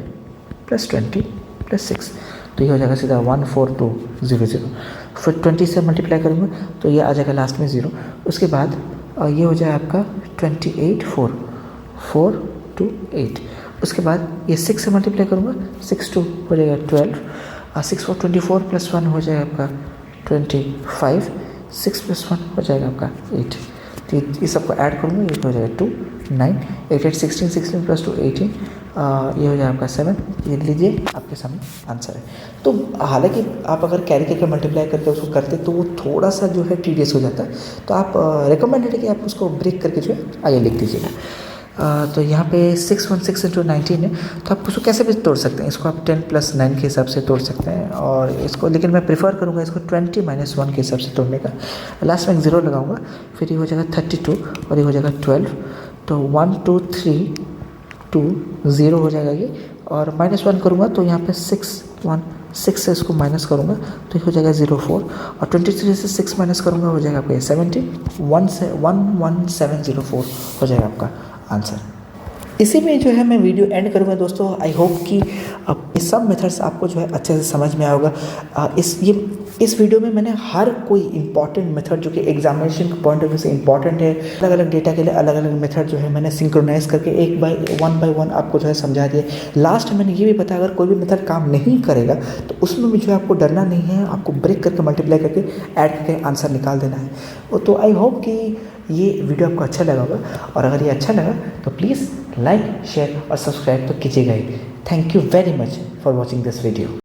प्लस 20 प्लस 6, तो ये हो जाएगा सीधा 14200, फिर 20 से मल्टीप्लाई करूँगा तो ये आ जाएगा लास्ट में 0, उसके बाद ये हो जाएगा आपका 28 428, उसके बाद ये 6 से मल्टीप्लाई करूँगा 6 2 हो जाएगा 12, 6 4 24 प्लस 1 हो जाएगा आपका 25, 6 प्लस 1 हो जाएगा आपका 8, तो ये सबको ऐड करूँगा, ये हो जाएगा 2 9, 8 8 16, 16 प्लस 2 18, ये हो जाएगा आपका 7, ये लीजिए आपके सामने आंसर है। तो हालांकि आप अगर कैरी करके मल्टीप्लाई करके उसको करते तो वो थोड़ा सा जो है टीडियस हो जाता है, तो आप रिकमेंडेड है कि आप उसको ब्रेक करके जो है आगे लिख दीजिएगा। तो यहाँ पे 616 इंटू 19 है, तो आप उसको कैसे भी तोड़ सकते हैं। इसको आप 10 + 9 के हिसाब से तोड़ सकते हैं, और इसको लेकिन मैं प्रेफर करूँगा इसको 20 - 1 के हिसाब से तोड़ने का। लास्ट में एक 0 लगाऊंगा, फिर ये हो जाएगा 32 और ये हो जाएगा 12। तो 1 2 3 2 0 हो जाएगा ये, और -1 करूँगा तो यहाँ पे 6 से इसको माइनस करूँगा तो ये हो जाएगा 04, और 23 से 6 माइनस करूँगा हो जाएगा आपका 17, 11704 हो जाएगा आपका आंसर। इसी में जो है मैं वीडियो एंड करूँगा दोस्तों। आई होप कि ये सब मेथड्स आपको जो है अच्छे से समझ में आया होगा। इस वीडियो में मैंने हर कोई इंपॉर्टेंट मेथड जो कि एग्जामिनेशन के पॉइंट ऑफ व्यू से इंपॉर्टेंट है, अलग अलग डेटा के लिए अलग अलग मेथड जो है मैंने सिंक्रोनाइज करके वन बाय वन आपको जो है समझा दिया। लास्ट में मैंने ये भी बताया अगर कोई भी मेथड काम नहीं करेगा तो उसमें भी जो है आपको डरना नहीं है, आपको ब्रेक करके मल्टीप्लाई करके ऐड करके आंसर निकाल देना है। तो आई होप कि ये वीडियो आपको अच्छा लगा होगा, और अगर ये अच्छा लगा तो प्लीज़ लाइक, शेयर और सब्सक्राइब तो कीजिएगा ही। Thank you very much for watching this video.